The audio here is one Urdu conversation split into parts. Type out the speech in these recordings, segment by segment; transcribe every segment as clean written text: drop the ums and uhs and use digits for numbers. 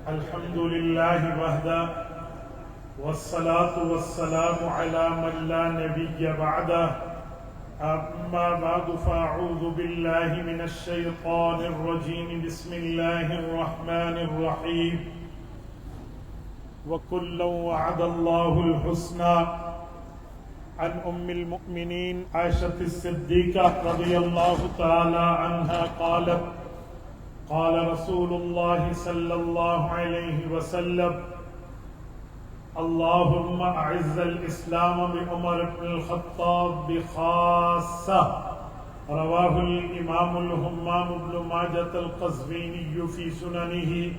الحمد لله وحده والصلاة والسلام على من لا نبي بعده أما بعد فأعوذ بالله من الشيطان الرجيم بسم الله الرحمن الرحيم وكلا وعد الله الحسنى عن أم المؤمنين عائشة الصديقة رضي الله تعالى عنها قالت قال رسول الله صلى الله عليه وسلم اللهم أعز الإسلام بعمر بن الخطاب بخاصة رواه الإمام الهمام بن ماجة القزويني في سننه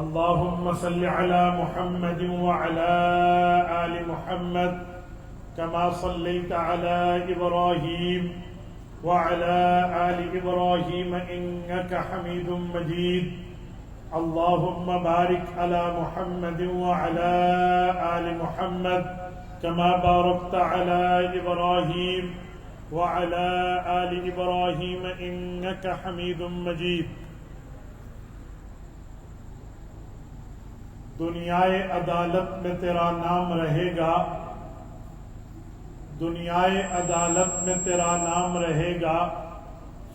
اللهم صل على محمد وعلى آل محمد كما صليت على إبراهيم وعلى آل إبراهيم إنك حميد مجيد اللهم بارك على محمد وعلى آل محمد كما باركت على إبراهيم وعلى آل إبراهيم إنك حميد مجيد دنیائے عدالت میں تیرا نام رہے گا، دنیائے عدالت میں تیرا نام رہے گا،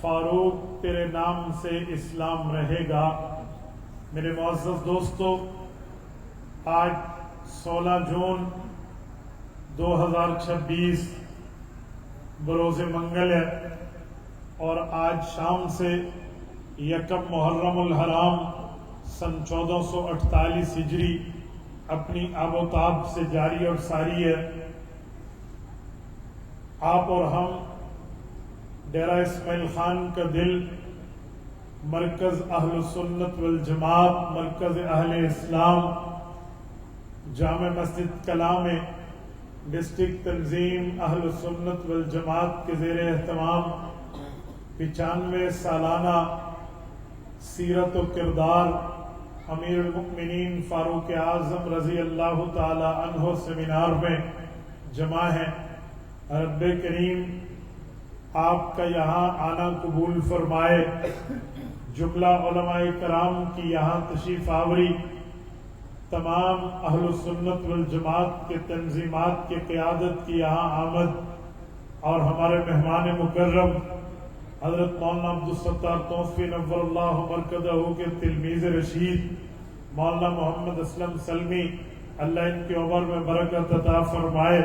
فاروق تیرے نام سے اسلام رہے گا۔ میرے معزز دوستو، آج 16 جون 2026 بروز منگل ہے اور آج شام سے یکم محرم الحرام سن 1448 ہجری اپنی آب و تاب سے جاری اور ساری ہے۔ آپ اور ہم ڈیرہ اسماعیل خان کا دل، مرکز اہل سنت والجماعت، مرکز اہل اسلام، جامع مسجد کلاں میں ڈسٹرکٹ تنظیم اہل سنت والجماعت کے زیر اہتمام 95 سالانہ سیرت و کردار امیر المؤمنین فاروق اعظم رضی اللہ تعالی عنہ سیمینار میں جمع ہیں۔ رب کریم آپ کا یہاں آنا قبول فرمائے، جملہ علماء کرام کی یہاں تشریف آوری، تمام اہل سنت والجماعت کے تنظیمات کی قیادت کی یہاں آمد، اور ہمارے مہمان مکرم حضرت مولانا عبدالستار توفی نور اللہ مرکزہ کے تلمیذ رشید مولانا محمد اسلم سلمی، اللہ ان کی عمر میں برکت عطا فرمائے۔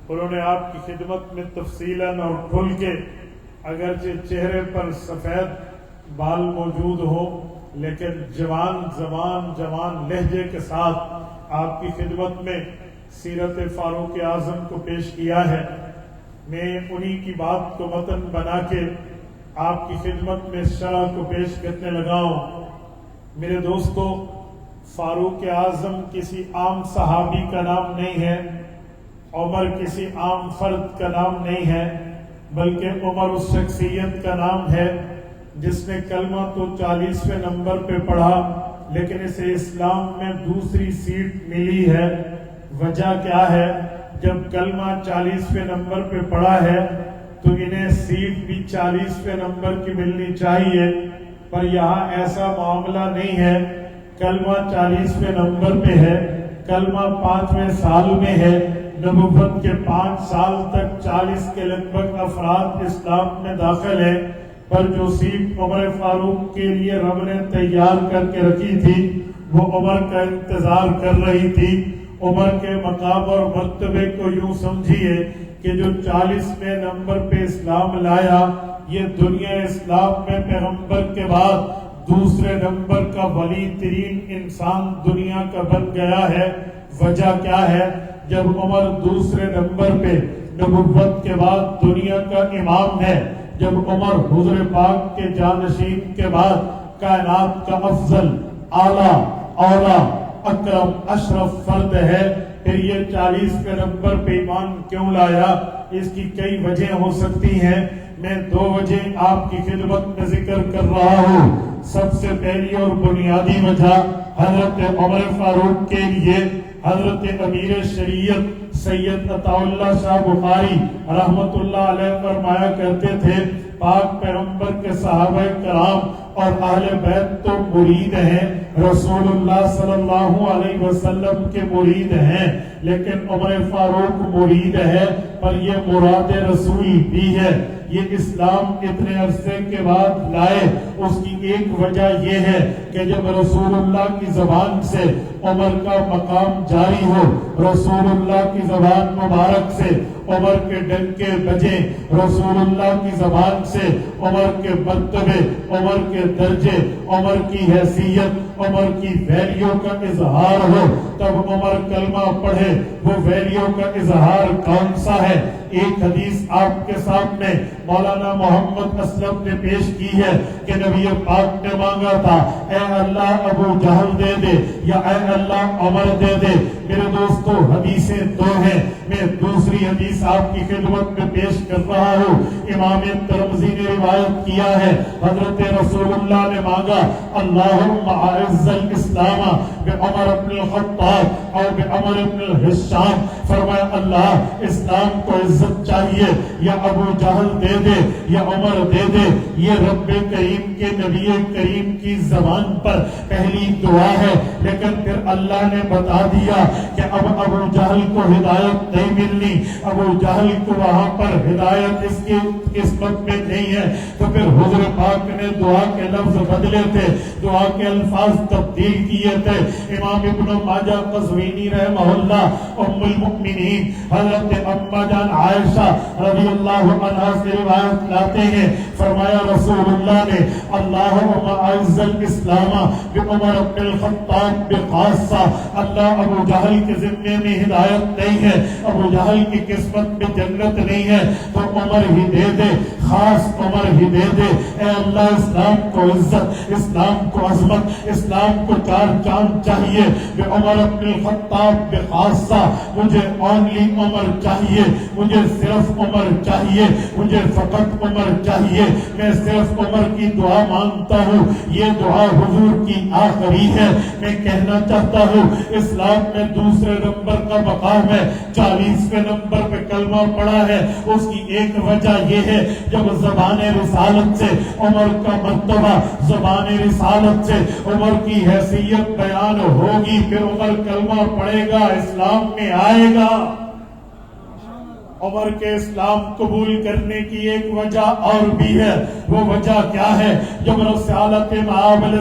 انہوں نے آپ کی خدمت میں تفصیلاً اور کھل کے، اگرچہ چہرے پر سفید بال موجود ہوں لیکن جوان زبان، جوان لہجے کے ساتھ آپ کی خدمت میں سیرت فاروق اعظم کو پیش کیا ہے۔ میں انہی کی بات کو متن بنا کے آپ کی خدمت میں شرح کو پیش کرنے لگا ہوں۔ میرے دوستو، فاروق اعظم کسی عام صحابی کا نام نہیں ہے، عمر کسی عام فرد کا نام نہیں ہے، بلکہ عمر اس شخصیت کا نام ہے جس نے کلمہ تو 40ویں نمبر پہ پڑھا لیکن اسے اسلام میں دوسری سیٹ ملی ہے۔ وجہ کیا ہے؟ جب کلمہ 40ویں نمبر پہ پڑھا ہے تو انہیں سیٹ بھی 40ویں نمبر کی ملنی چاہیے، پر یہاں ایسا معاملہ نہیں ہے۔ کلمہ 40ویں نمبر پہ ہے، کلمہ 5ویں سال میں ہے، نبوت کے 5 سال تک 40 کے لگ بھگ افراد اسلام میں داخل ہیں، پر جو سیٹ عمر فاروق کے لیے رب نے تیار کر کے رکھی تھی وہ عمر کا انتظار کر رہی تھی۔ عمر کے مقام اور مرتبے کو یوں سمجھیے کہ جو 40ویں نمبر پہ اسلام لایا، یہ دنیا اسلام میں پیغمبر کے بعد دوسرے نمبر کا ولی ترین انسان دنیا کا بن گیا ہے۔ وجہ کیا ہے؟ جب عمر دوسرے نمبر پہ نبوت کے بعد دنیا کا امام ہے، جب عمر حضور پاک کے جانشین کے بعد کائنات کا افضل، اعلیٰ، اولا، اکرم، اشرف فرد ہے، پھر یہ 40ویں نمبر پہ ایمان کیوں لایا؟ اس کی کئی وجہ ہو سکتی ہیں، میں 2 وجہ آپ کی خدمت میں ذکر کر رہا ہوں۔ سب سے پہلی اور بنیادی وجہ، حضرت عمر فاروق کے لیے حضرت امیر شریعت سید عطا اللہ شاہ بخاری رحمت اللہ علیہ فرمایا کرتے تھے، پاک پیغمبر کے صحابہ کرام اور اہل بیت تو مرید ہیں، رسول اللہ صلی اللہ علیہ وسلم کے مرید ہیں، لیکن عمر فاروق مرید ہے، پر یہ مراد رسول بھی ہے۔ یہ اسلام اتنے عرصے کے بعد لائے، اس کی ایک وجہ یہ ہے کہ جب رسول اللہ کی زبان سے عمر کا مقام جاری ہو، رسول اللہ کی زبان مبارک سے عمر کے ڈنکے بجے، رسول اللہ کی زبان سے عمر کے مرتبے، عمر کے درجے، عمر کی حیثیت، عمر کی ویلیو کا اظہار ہو، تب عمر کلمہ پڑھے۔ وہ ویلیو کا اظہار کون سا ہے؟ ایک حدیث آپ کے سامنے مولانا محمد اسلم نے پیش کی ہے کہ نبی پاک نے مانگا تھا، اے اللہ ابو جہل دے دے یا اے اللہ عمر دے دے۔ میرے دوستو، حدیثیں دو ہیں، میں دوسری حدیث آپ کی خدمت میں پیش کر رہا ہوں۔ امام ترمذی نے روایت کیا ہے، حضرت رسول اللہ نے مانگا، اللہم اعز الاسلام بعمر بن الخطاب اور بعمر بن الحشام، فرمایا اللہ اسلام کو عزت چاہیے، یا ابو جہل دے دے یا عمر دے دے۔ یہ رب کریم کے نبی کریم کی زبان پر پہلی دعا ہے، لیکن پھر اللہ نے بتا دیا کہ اب ابو جہل کو ہدایت نہیں ملنی، ابو جہل کو وہاں پر ہدایت اس کی قسمت میں نہیں ہے۔ تو پھر حضور پاک نے دعا کے لفظ بدلے تھے، دعا کے الفاظ تبدیل کیے تھے۔ امام ابن ماجہ قزوینی رحمہ اللہ ام المؤمنین حضرت اما جان عائشہ رضی اللہ عنہا سے روایت لاتے ہیں، فرمایا رسول اللہ نے اللہم اعز الاسلام بعمر بن الخطاب بخاصہ، اللہ ابو جہل کے ذمے میں ہدایت نہیں ہے، ابو جہل کی قسمت میں جنت نہیں ہے، تو عمر ہی دے دے، خاص عمر ہی دے دے۔ اے اللہ اسلام کو عزت، اسلام کو عظمت، اسلام کو چار چاند چاہیے۔ بعمر بن الخطاب بخاصہ، مجھے اونلی عمر چاہیے، مجھے صرف عمر چاہیے، مجھے فقط عمر چاہیے، میں صرف عمر کی دعا مانگتا ہوں۔ یہ دعا حضور کی آخری ہے۔ میں کہنا چاہتا ہوں اسلام میں دوسرے نمبر کا مقام ہے، 40ویں نمبر پہ کلمہ پڑا ہے۔ اس کی ایک وجہ یہ ہے جب زبان رسالت سے عمر کا مرتبہ، زبان رسالت سے عمر کی حیثیت بیان ہوگی، پھر عمر کلمہ پڑھے گا، اسلام میں آئے گا۔ عمر کے اسلام قبول کرنے کی ایک وجہ اور بھی ہے۔ وہ وجہ کیا ہے؟ جب رسالت مآب علیہ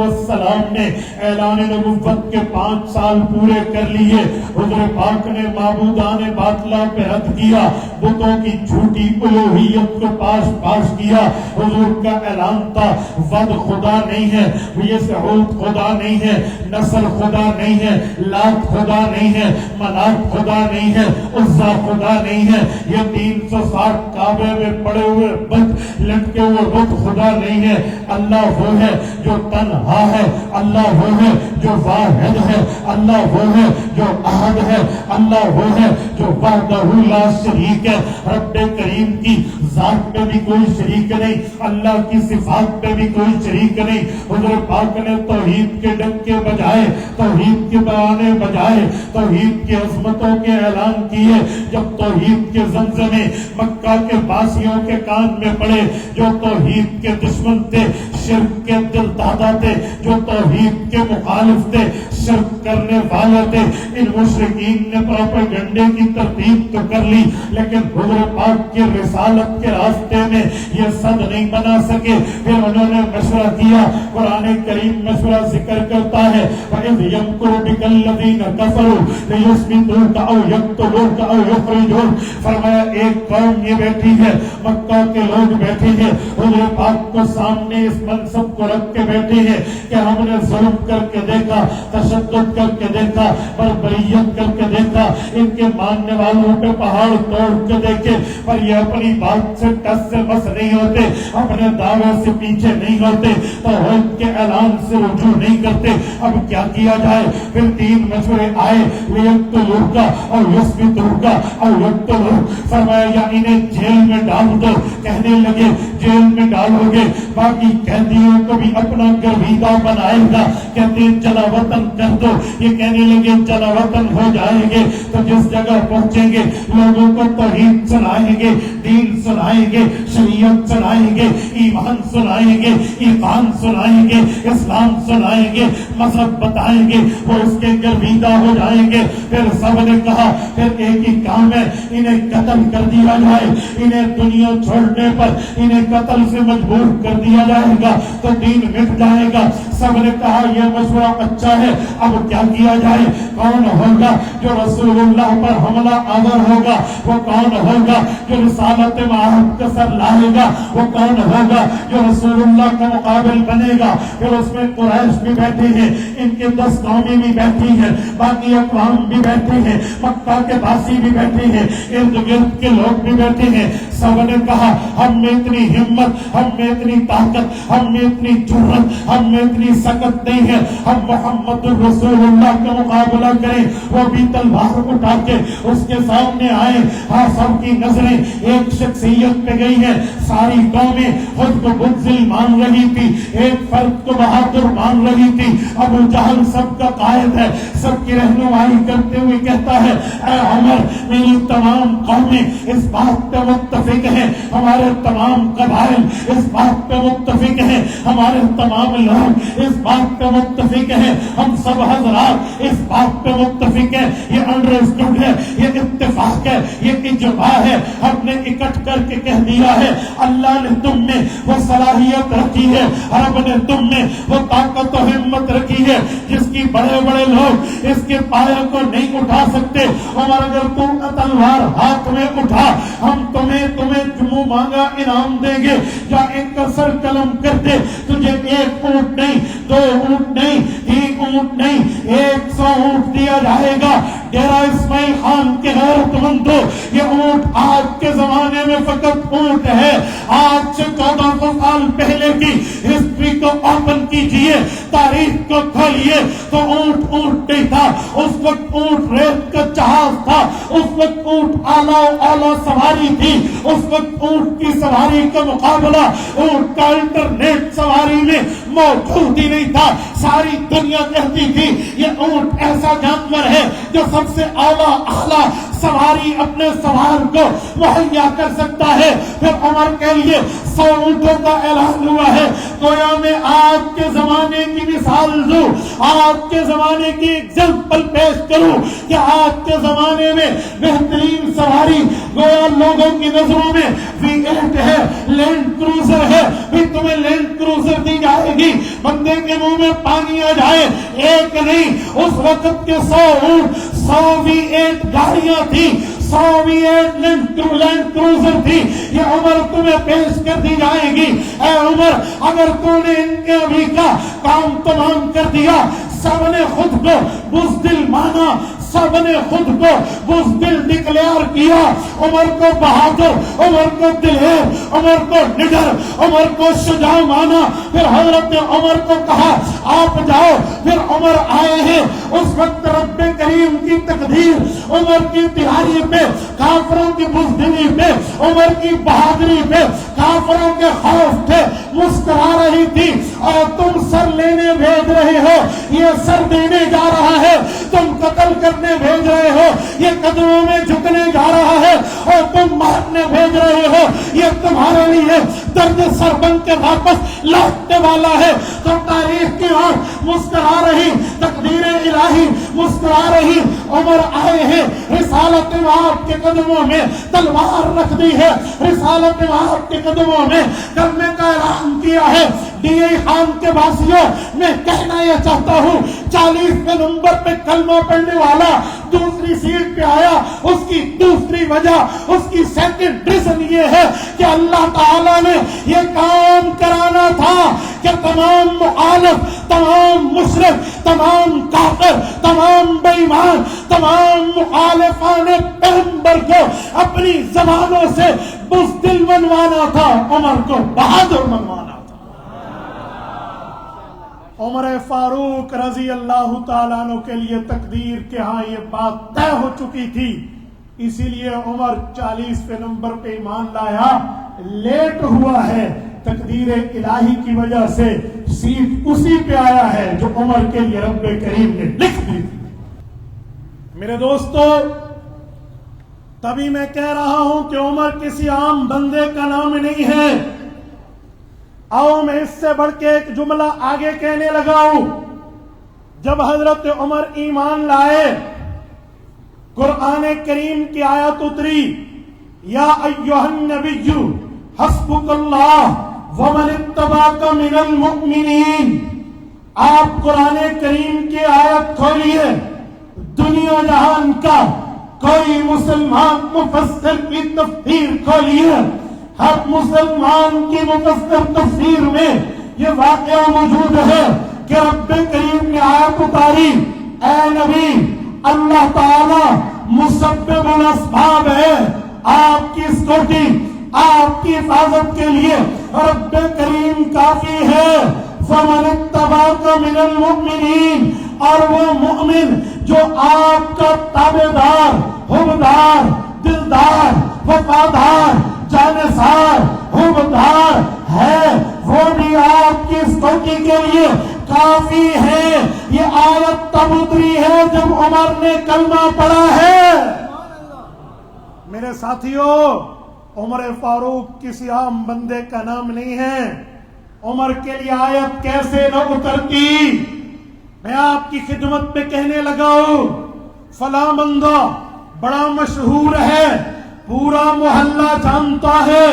السلام نے اعلان نبوت کے 5 سال پورے کر لیے، حضور پاک نے معبودان باطلہ پہ رد کیا، بتوں کی جھوٹی الوہیت کو پاش کیا۔ حضور کا اعلان تھا ود خدا نہیں ہے، یہ سعود خدا نہیں ہے، نصر خدا نہیں ہے، لات خدا نہیں ہے، منات خدا نہیں ہے، عزا خدا نہیں ہے، یہ 360 کعبے میں پڑے ہوئے بت، لٹکے ہوئے بت خدا نہیں ہے۔ اللہ وہ ہے جو تنہا ہے، اللہ وہ ہے جو واحد ہے، اللہ وہ ہے جو احد ہے، اللہ وہ ہے جو وحدہ لا شریک ہے۔ رب کریم کی ذات میں بھی کوئی شریک نہیں، اللہ کی صفات میں بھی کوئی شریک نہیں۔ حضور پاک نے توحید کے ڈنکے بجائے، توحید کے بیانے بجائے، توحید کی عظمتوں کے اعلان کیے۔ جب توحید کے زمزمے مکہ کے باسیوں کے کان میں پڑے، جو توحید کے دشمن تھے، شرک کے دل دادا تھے، جو توحید کے مخالف تھے، شرک کرنے والے تھے، ان مشرکین نے پروپیگنڈے کی ترتیب تو کر لی، لیکن حضور پاک کی رسالت کے راستے میں یہ صد نہیں بنا سکے۔ پھر انہوں نے مشورہ کیا، قرآن کریم مشورہ ذکر کرتا ہے، وَإِذْ يَمْكُرُ بِكَ الَّذِينَ كَفَرُوا لِيُثْبِتُوكَ أَوْ يَقْتُلُوكَ أَوْ يُخْرِجُوكَ۔ فرمایا ایک قوم یہ بیٹھی ہے، مکہ کے لوگ بیٹھے ہیں، حضور پاک کو سامنے اس منصب کو رکھ کے بیٹھے ہیں کہ ہم نے ظلم کر کے دیکھا، تشدد کر کے دیکھا، بربریت کر کے دیکھا، ان کے ماننے والوں پہ پہاڑ توڑ کے دیکھے، پر یہ اپنی بات سے ٹس سے بس نہیں ہوتے، اپنے دعوے سے پیچھے نہیں ہوتے، توحید کے اعلان سے رجوع نہیں کرتے۔ اب کیا کیا جائے؟ پھر 3 مشورے آئے، لِيَقْتُلُوكَ أَوْ يُثْبِتُوكَ أَوْ يَقْتُلُوكَ۔ فرمایا یا انہیں جیل میں ڈال دو۔ کہنے لگے جیل میں ڈالو گے باقی قیدیوں کو بھی اپنا گرویدہ بنائے گا، کہتے ہیں چلا وطن کر دو۔ یہ کہنے لگے چلا وطن ہو جائیں گے تو جس جگہ پہنچیں گے لوگوں کو توحید سنائیں گے، دین سنائیں گے، شریعت سنائیں گے، ایمان سنائیں گے، ایمان سنائیں گے، اسلام سنائیں گے، مذہب بتائیں گے، وہ اس کے گرویدہ ہو جائیں گے۔ پھر سب نے کہا پھر ایک ہی کام ہے، انہیں قتل کر دیا جائے، انہیں دنیا چھوڑنے پر انہیں قتل سے مجبور کر دیا جائے گا تو دین مٹ جائے گا۔ سب نے کہا یہ مشورہ اچھا ہے، اب کیا کیا جائے؟ کون ہوگا جو رسول اللہ پر حملہ آور ہوگا؟ وہ کون ہوگا جو رسالت معاہد کا سر لائے گا؟ وہ کون ہوگا جو رسول اللہ کا مقابل بنے گا؟ پھر اس میں قریش بھی بیٹھے ہیں، ان کے 10 قومیں بھی بیٹھی ہیں، باقی اقوام بھی بیٹھے ہیں، مکہ کے باسی بھی بیٹھے ہیں، ارد گرد کے لوگ بھی بیٹھے ہیں۔ سب نے کہا ہم میں اتنی ہمت، ہم میں اتنی طاقت، ہم میں اتنی جرأت، ہم میں اتنی سکت نہیں ہے، ہم محمد رسول اللہ کا مقابلہ کریں۔ وہ بھی تلوار اٹھا کے اس کے سامنے آئے۔ ہاں سب کی نظریں ایک شخصیت پہ گئی ہے، ساری قومیں خود کو بزدل مان رہی تھی، ایک فرد کو بہادر مان رہی تھی۔ ابو جہل سب کا قائد ہے، سب کی رہنمائی کرتے ہوئے کہتا ہے اے عمر میری تمام قومیں اس بات پہ متفق ہیں، ہمارے تمام قبائل اس بات پہ متفق ہیں، ہمارے تمام لوگ اس بات پہ متفق ہیں، ہم سب حضرات اس بات پہ متفق ہیں، یہ انڈرسٹوڈ ہے، یہ اتفاق ہے، یہ اجماع ہے، ہم نے اکٹھ کر کے کہہ دیا ہے اللہ نے تم میں وہ صلاحیت رکھی ہے، رب نے تم میں وہ طاقت و ہمت رکھی ہے جس کی بڑے بڑے لوگ اس کے پایہ کو نہیں اٹھا سکتے۔ عمر اگر تم تلوار ہاتھ میں اٹھا ہم تمہیں جموں مانگا انعام دیں گے، یا ان کا سر قلم کر دے، تجھے 1 اونٹ نہیں، 2 اونٹ نہیں، 3 اونٹ نہیں، 100 اونٹ دیا جائے گا۔ ڈیرہ اسماعیل خان کے غیرت مندو، یہ اونٹ آج کے زمانے میں فقط اونٹ ہے، آج سے 1400 سال پہلے کی ہسٹری کو اوپن کیجئے، تاریخ کو کھولیے تو اونٹ نہیں تھا، اس وقت اونٹ ریت کا جہاز تھا، اس وقت اونٹ اعلیٰ سواری تھی، اس وقت اونٹ کی سواری کا مقابلہ اونٹ کا انٹرنیٹ سواری میں موجود ہی نہیں تھا۔ ساری دنیا کہتی تھی یہ اونٹ ایسا جانور ہے جو سب سے اعلیٰ سواری اپنے سوار کو مہیا کر سکتا ہے۔ پھر عمر کے لیے 100 اونٹوں کا اعلان ہوا ہے۔ گویا میں آج کے زمانے کی مثال دوں، آج کے زمانے کی ایگزامپل پیش کروں کہ آج کے زمانے میں بہترین سواری گویا لوگوں کی نظروں میں V8 ہے، لینڈ کروزر ہے۔ بھی تمہیں لینڈ کروزر دی جائے گی، بندے کے منہ میں پانی آ جائے، ایک نہیں، اس وقت کے 100 اونٹ، 100 V8 گاڑیاں تھی، 100 V8 لینڈ کروزر تھی، یہ عمر تمہیں پیش کر دی جائے گی۔ اے عمر اگر تو نے ان کے ابھی کا کام تمام کر دیا، سب نے خود کو بزدل مانا، سب نے خود کو بزدل ڈکلیئر کیا، عمر کو بہادر، عمر کو دلیر، عمر کو نڈر، عمر کو شجاع مانا۔ پھر حضرت عمر کو کہا آپ جاؤ۔ پھر عمر آئے ہیں، اس وقت رب کریم کی تقدیر عمر کی تیاری پہ، کافروں کی بزدلی پہ، عمر کی بہادری پہ، کافروں کے خوف پہ مسکرا رہی تھی۔ اور تم سر لینے بھیج رہے ہو، یہ سر دینے جا رہا ہے، تم قتل کرنے بھیج رہے ہو، یہ قدموں میں جھکنے جا رہا ہے، اور تم مارنے بھیج رہے ہو، یہ تمہارے لیے درد سر بن کے واپس لوٹنے والا ہے۔ تو تاریخ کی اور مسکرا رہی، تقدیر الہی مسکرا رہی، عمر آئے ہیں، رسالت آپ کے قدموں میں تلوار رکھ دی ہے، رسالت آپ کے قدموں میں کرنے کا اعلان کیا ہے۔ ڈی اے خان کے باسیوں میں کہنا یہ چاہتا ہوں 40ویں نمبر پہ کلمہ پڑھنے والا دوسری سیٹ پہ آیا، اس کی دوسری وجہ، اس کی سیکنڈ ریزن یہ ہے کہ اللہ تعالیٰ نے یہ کام کرانا تھا کہ تمام مخالف، تمام مشرک، تمام کافر، تمام بے ایمان، تمام مخالفان پیغمبر کو اپنی زبانوں سے بزدل بنوانا تھا، عمر کو بہادر بنوانا تھا۔ عمر فاروق رضی اللہ تعالیٰ عنہ کے لیے تقدیر کے ہاں یہ بات طے ہو چکی تھی، اسی لیے عمر 40ویں نمبر پہ ایمان لایا، لیٹ ہوا ہے، تقدیر الہی کی وجہ سے سیٹ اسی پہ آیا ہے جو عمر کے لیے رب کریم نے لکھ دی تھی۔ میرے دوستو، تبھی میں کہہ رہا ہوں کہ عمر کسی عام بندے کا نام نہیں ہے. آؤ میں اس سے بڑھ کے ایک جملہ آگے کہنے لگا ہوں. جب حضرت عمر ایمان لائے، قرآن کریم کی آیت اتری، یا ایھا النبی حسبک اللہ ومن اتبعک من المؤمنین. آپ قرآن کریم کی آیت کھولیے، دنیا جہان کا کوئی مسلمان مفسر کی تفسیر کھولیے، ہر مسلمان کی مفسر تفسیر میں یہ واقعہ موجود ہے کہ رب کریم نے آیت اتاری، اے نبی اللہ تعالی مسبب الاسباب ہے، آپ کی سکیورٹی، آپ کی حفاظت کے لیے رب کریم کافی ہے. فمن اتبعک من المؤمنین، اور وہ مؤمن جو آپ کا تابعدار، حبدار، دلدار، وفادار، جانثار، حبدار ہے، وہ بھی آپ کی سکیورٹی کے لیے کافی ہے. یہ آیت تب اتری ہے جب عمر نے کلمہ پڑھا ہے. میرے ساتھیوں، عمر فاروق کسی عام بندے کا نام نہیں ہے. عمر کے لیے آیت کیسے نہ اترتی؟ میں آپ کی خدمت پہ کہنے لگا ہوں، فلاں بندہ بڑا مشہور ہے، پورا محلہ جانتا ہے.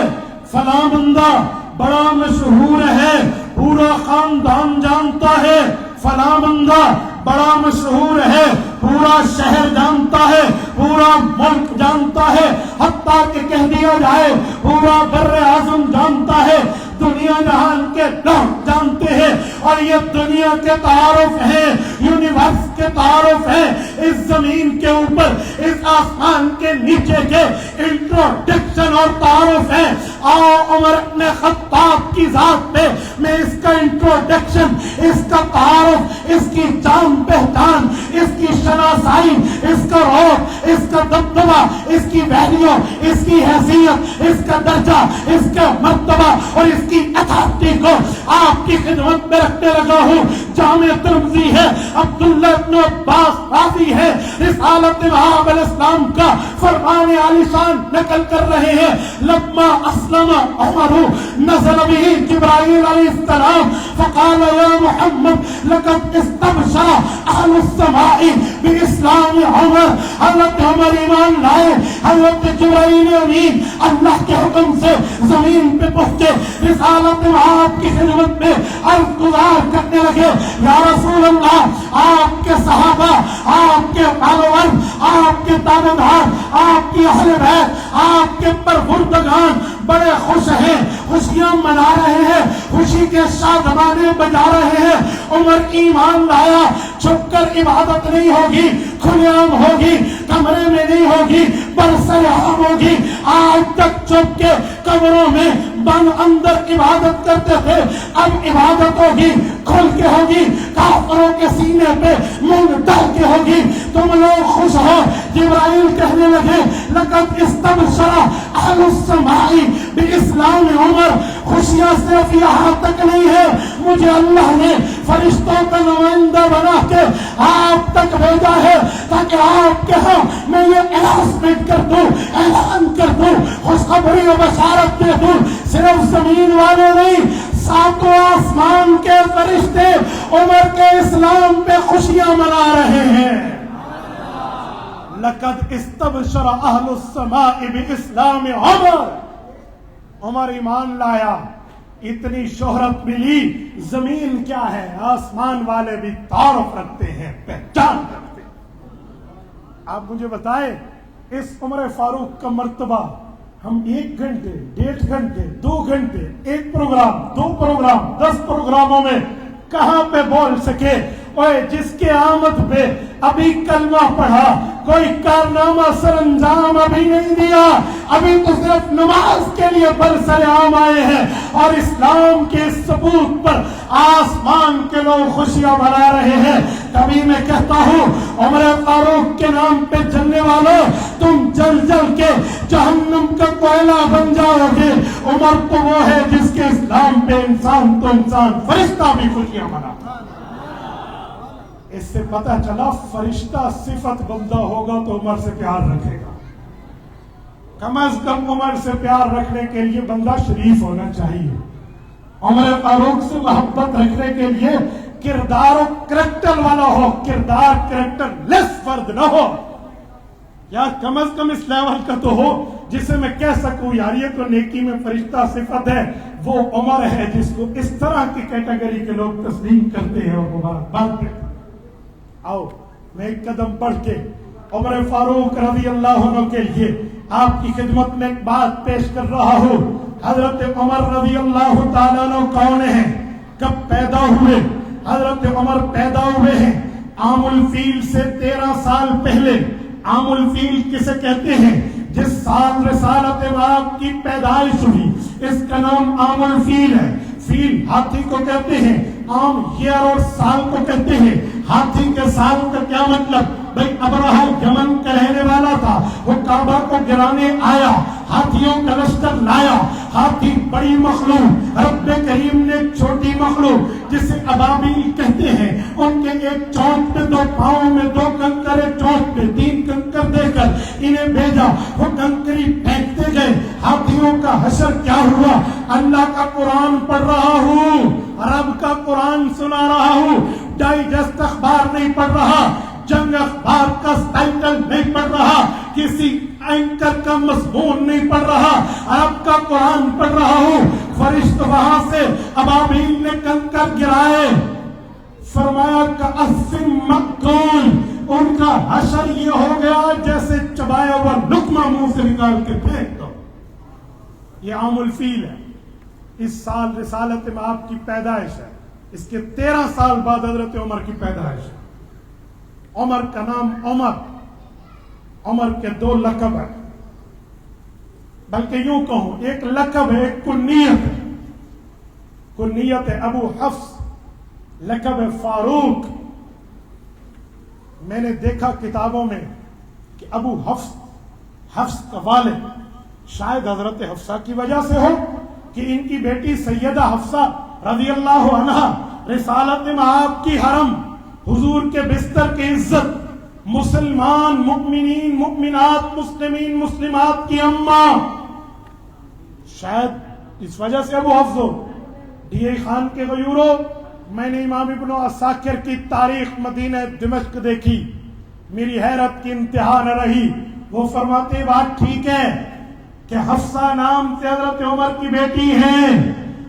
فلاں بندہ بڑا مشہور ہے، پورا خاندان جانتا ہے. فلاں بندہ بڑا مشہور ہے، پورا شہر جانتا ہے، پورا ملک جانتا ہے، حتیٰ کہ کہہ دیا جائے پورا بر اعظم جانتا ہے، دنیا جہان کے لوگ جانتے ہیں. اور یہ دنیا کے تعارف ہیں، یونیورس کے تعارف ہیں، اس زمین کے اوپر، اس آسمان کے نیچے کے انٹروڈکشن اور تعارف ہیں. آؤ عمر اپنے خطاب کی ذات پہ میں اس کا انٹروڈکشن، اس کا تعارف، اس کی جان پہچان، اس کی شناسائی، اس کا روح، اس کا دبدبہ، اس کی ویلیو، اس کی حیثیت، اس کا درجہ، اس کا مرتبہ اور اس کی اتھارٹی کو آپ کی خدمت میں رکھنے لگا ہوں. جامع ترمذی ہے، عبداللہ ابن عباس راوی ہے، رسالت وہاب علیہ السلام کا فرمان عالی شان نقل کر رہے ہیں. لما اسلم عمر نزل به جبرائیل علیہ السلام فقال یا محمد لقد استبشر اہل السماء باسلام عمر. حضرت عمر ایمان لائے، حضرت جبرائیل امین اللہ کے حکم سے زمین پہ پہنچے، رسالت وہاب کی خدمت میں عرض گزار کرنے لگے، یا رسول اللہ، آپ کے صحابہ، آپ کے فالوور، آپ کے تابعدار، آپ کی اہل بیت، آپ کے پروردگان بڑے خوش ہیں، خوشیاں منا رہے ہیں، خوشی کے شادمانے بجا رہے ہیں. عمر ایمان لایا، چھپ کر عبادت نہیں ہوگی، کھلے عام ہوگی، کمرے میں نہیں ہوگی، برسر عام ہوگی. آج تک چھپ کے کمروں میں بند اندر عبادت کرتے تھے، اب عبادت ہوگی، کھل کے ہوگی، کافروں کے سینے پہ منہ ڈال کے ہوگی. تم لوگ خوش ہو. جبرائیل کہنے لگے لقد استبشر اہل السماء باسلام عمر. خوشیاں صرف یہاں تک نہیں ہے، مجھے اللہ نے فرشتوں کا نمائندہ بنا کے آپ تک بھیجا ہے تاکہ آپ کے ہاں میں یہ اناؤنسمنٹ کر دوں، اعلان کر دوں، خوشخبری و بشارت دے دوں. صرف زمین والے نہیں، ساتوں آسمان کے فرشتے عمر کے اسلام پہ خوشیاں منا رہے ہیں. لقد استبشر اہل السماء باسلام عمر. عمر ایمان لایا، اتنی شہرت ملی. زمین کیا ہے، آسمان والے بھی تعارف رکھتے ہیں، پہچان رکھتے ہیں. آپ مجھے بتائیں اس عمر فاروق کا مرتبہ ہم 1 گھنٹے، 1.5 گھنٹے، 2 گھنٹے، 1 پروگرام، 2 پروگرام، 10 پروگراموں میں کہاں پہ بول سکے؟ اوے جس کے آمد پہ ابھی کلمہ پڑھا، کوئی کارنامہ سر انجام ابھی نہیں دیا، ابھی تو صرف نماز کے لیے برسر عام آئے ہیں، اور اسلام کے ثبوت پر آسمان کے لوگ خوشیاں منا رہے ہیں. کبھی میں کہتا ہوں عمر فاروق کے نام پہ جلنے والوں، تم جل جل کے جہنم کا کوئلہ بن جاؤ گے. عمر تو وہ ہے جس کے اسلام پہ انسان تو انسان، فرشتہ بھی خوشیاں منا. اس سے پتہ چلا فرشتہ صفت بندہ ہوگا تو عمر سے پیار رکھے گا. کم از کم عمر سے پیار رکھنے کے لیے بندہ شریف ہونا چاہیے. عمر فاروق سے محبت رکھنے کے لیے کردار و کریکٹر والا ہو, کردار کریکٹر لیس فرد نہ ہو. یا کم از کم اس لیول کا تو ہو جسے میں کہہ سکوں یار یہ تو نیکی میں فرشتہ صفت ہے. وہ عمر ہے جس کو اس طرح کی کیٹیگری کے لوگ تسلیم کرتے ہیں اور مبارکباد دیتے ہیں. آؤ میں ایک قدم بڑھ کے عمر فاروق رضی اللہ عنہ کے لیے آپ کی خدمت میں ایک بات پیش کر رہا ہوں. حضرت عمر رضی اللہ تعالیٰ عنہ کون ہیں, کب پیدا ہوئے؟ حضرت عمر پیدا ہوئے ہیں عام الفیل سے 13 سال پہلے. عام الفیل کسے کہتے ہیں؟ جس سال رسالت پاک کی پیدائش ہوئی اس کا نام عام الفیل ہے. فیل ہاتھی کو کہتے ہیں, عام ایئر اور سال کو کہتے ہیں. ہاتھی کے سال کا کیا مطلب؟ بھئی ابرہہ یمن کا رہنے والا تھا, وہ کعبہ کو گرانے آیا, ہاتھیوں کا لشکر لایا. ہاتھی بڑی مخلوق, رب کریم نے چھوٹی مخلوق جسے ابابیل کہتے ہیں ان کے ایک چونچ پہ 2 پاؤں میں 2 کنکر, چونچ پہ 3 کنکر دے کر انہیں بھیجا. وہ کنکری پھینکتے گئے. ہاتھیوں کا حشر کیا ہوا؟ اللہ کا قرآن پڑھ رہا ہوں, رب کا قرآن سنا رہا ہوں, ڈائجسٹ اخبار نہیں پڑھ رہا, جنگ اخبار کا ٹائٹل نہیں پڑھ رہا, کسی اینکر کا مضمون نہیں پڑھ رہا, آپ کا قرآن پڑھ رہا ہوں. فرشت وہاں سے ابابیل نے کنکر گرائے, فرمایا کأسفن مأکول, ان کا حشر یہ ہو گیا جیسے چبایا ہوا لقمہ منہ سے نکال کے پھینک دو. یہ عام الفیل ہے. اس سال رسالت آپ کی پیدائش ہے, اس کے 13 سال بعد حضرت عمر کی پیدائش ہے. عمر کا نام عمر, عمر کے 2 لقب ہیں, بلکہ یوں کہوں ایک لقب ہے ایک کنیت ہے. کنیت ہے ابو حفص, لقب ہے فاروق. میں نے دیکھا کتابوں میں کہ ابو حفص, حفص کا والد شاید حضرت حفصہ کی وجہ سے ہو کہ ان کی بیٹی سیدہ حفصہ رضی اللہ عنہا رسالت آپ کی حرم, حضور کے بستر کی عزت, مسلمان مؤمنین مؤمنات مسلمین مسلمات کی اماں, شاید اس وجہ سے ابو حفص ہو. ڈی اے خان کے غیورو, میں نے امام ابن عساکر کی تاریخ مدینہ دمشق دیکھی, میری حیرت کی انتہا نہ رہی. وہ فرماتے بات ٹھیک ہے کہ حفصہ نام سے حضرت عمر کی بیٹی ہے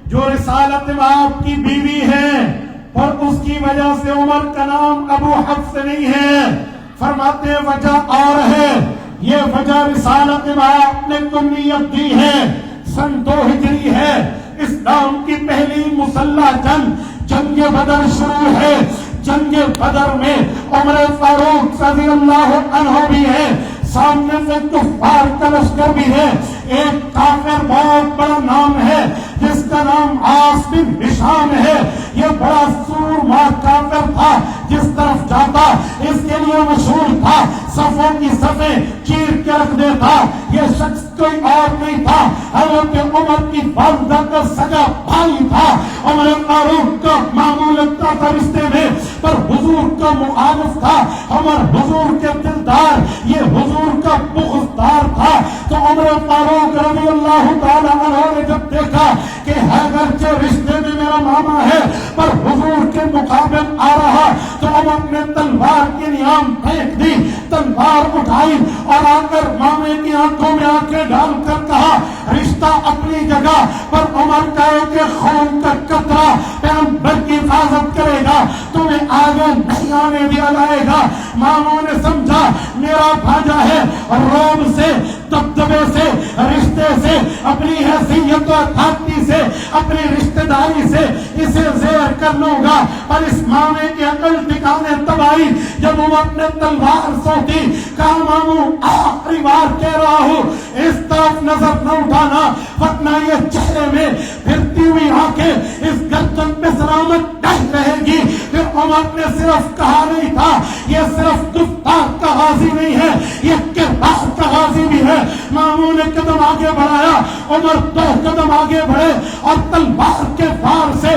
جو رسالت آپ کی بیوی ہے, اور اس کی وجہ سے عمر کا نام ابو حفص نہیں ہے. فرماتے وجہ اور ہے, یہ وجہ رسالت آپ نے کنیت دی ہے. سن 2 ہجری ہے, اسلام کی پہلی مسلح جنگ بدر شروع ہے. جنگ بدر میں عمر فاروق رضی اللہ عنہ بھی ہے, سامنے سے کفار کا لشکر بھی ہے. ایک کافر بہت بڑا نام ہے جس کا نام عاص بن ہشام ہے. یہ بڑا سورما کافر تھا, جس طرف جاتا اس کے لیے مشہور تھا, صفوں کی صفیں چیر کے رکھ دیتا. یہ شخص کوئی اور نہیں تھا, حضرت عمر کی والدہ کا سگا بھائی تھا. عمر فاروق کا معمول لگتا تھا رشتے میں, پر حضور کا مخالف تھا. عمر حضور کے دلدار, یہ حضور کا بغضدار تھا. تو عمر فاروق رضی اللہ تعالیٰ عنہ نے جب دیکھا کہ اگرچہ رشتے میں میرا ماما ہے پر حضور کے مقابل آ رہا, تو عمر نے تلوار کی نیام پھینک دی, تلوار اٹھائی اور آ کر مامے کی آنکھوں میں آنکھیں ڈال کر کہا رشتہ اپنی جگہ, پر عمر کا ایک خون کا قطرہ پیغمبر کی حفاظت کرے گا, تمہیں آگے نہیں آنے دیا جائے گا. ماموں نے سمجھا میرا بھاجا ہے, روب سے دبدبے سے رشتے سے اپنی حیثیت و دھاتی سے اپنی رشتہ داری سے اسے زیر کر لوں گا. پر اس مامے کی عقل ٹھکانے تب آئی جب وہ اپنے تلوار سوتی. کہا ماموں آخری بار کہہ رہا ہوں اس طرف نظر نہ اٹھانا, ورنہ یہ چہرے میں پھرتی ہوئی آنکھیں اس گردن پہ سلامت نہیں رہے گی. پھر عمر نے صرف کہا نہیں تھا, یہ صرف گفتار کا غازی نہیں ہے, یہ کردار کا غازی بھی ہے. ماموں نے قدم آگے بڑھایا, عمر 2 قدم آگے بڑھے اور تلوار کے وار سے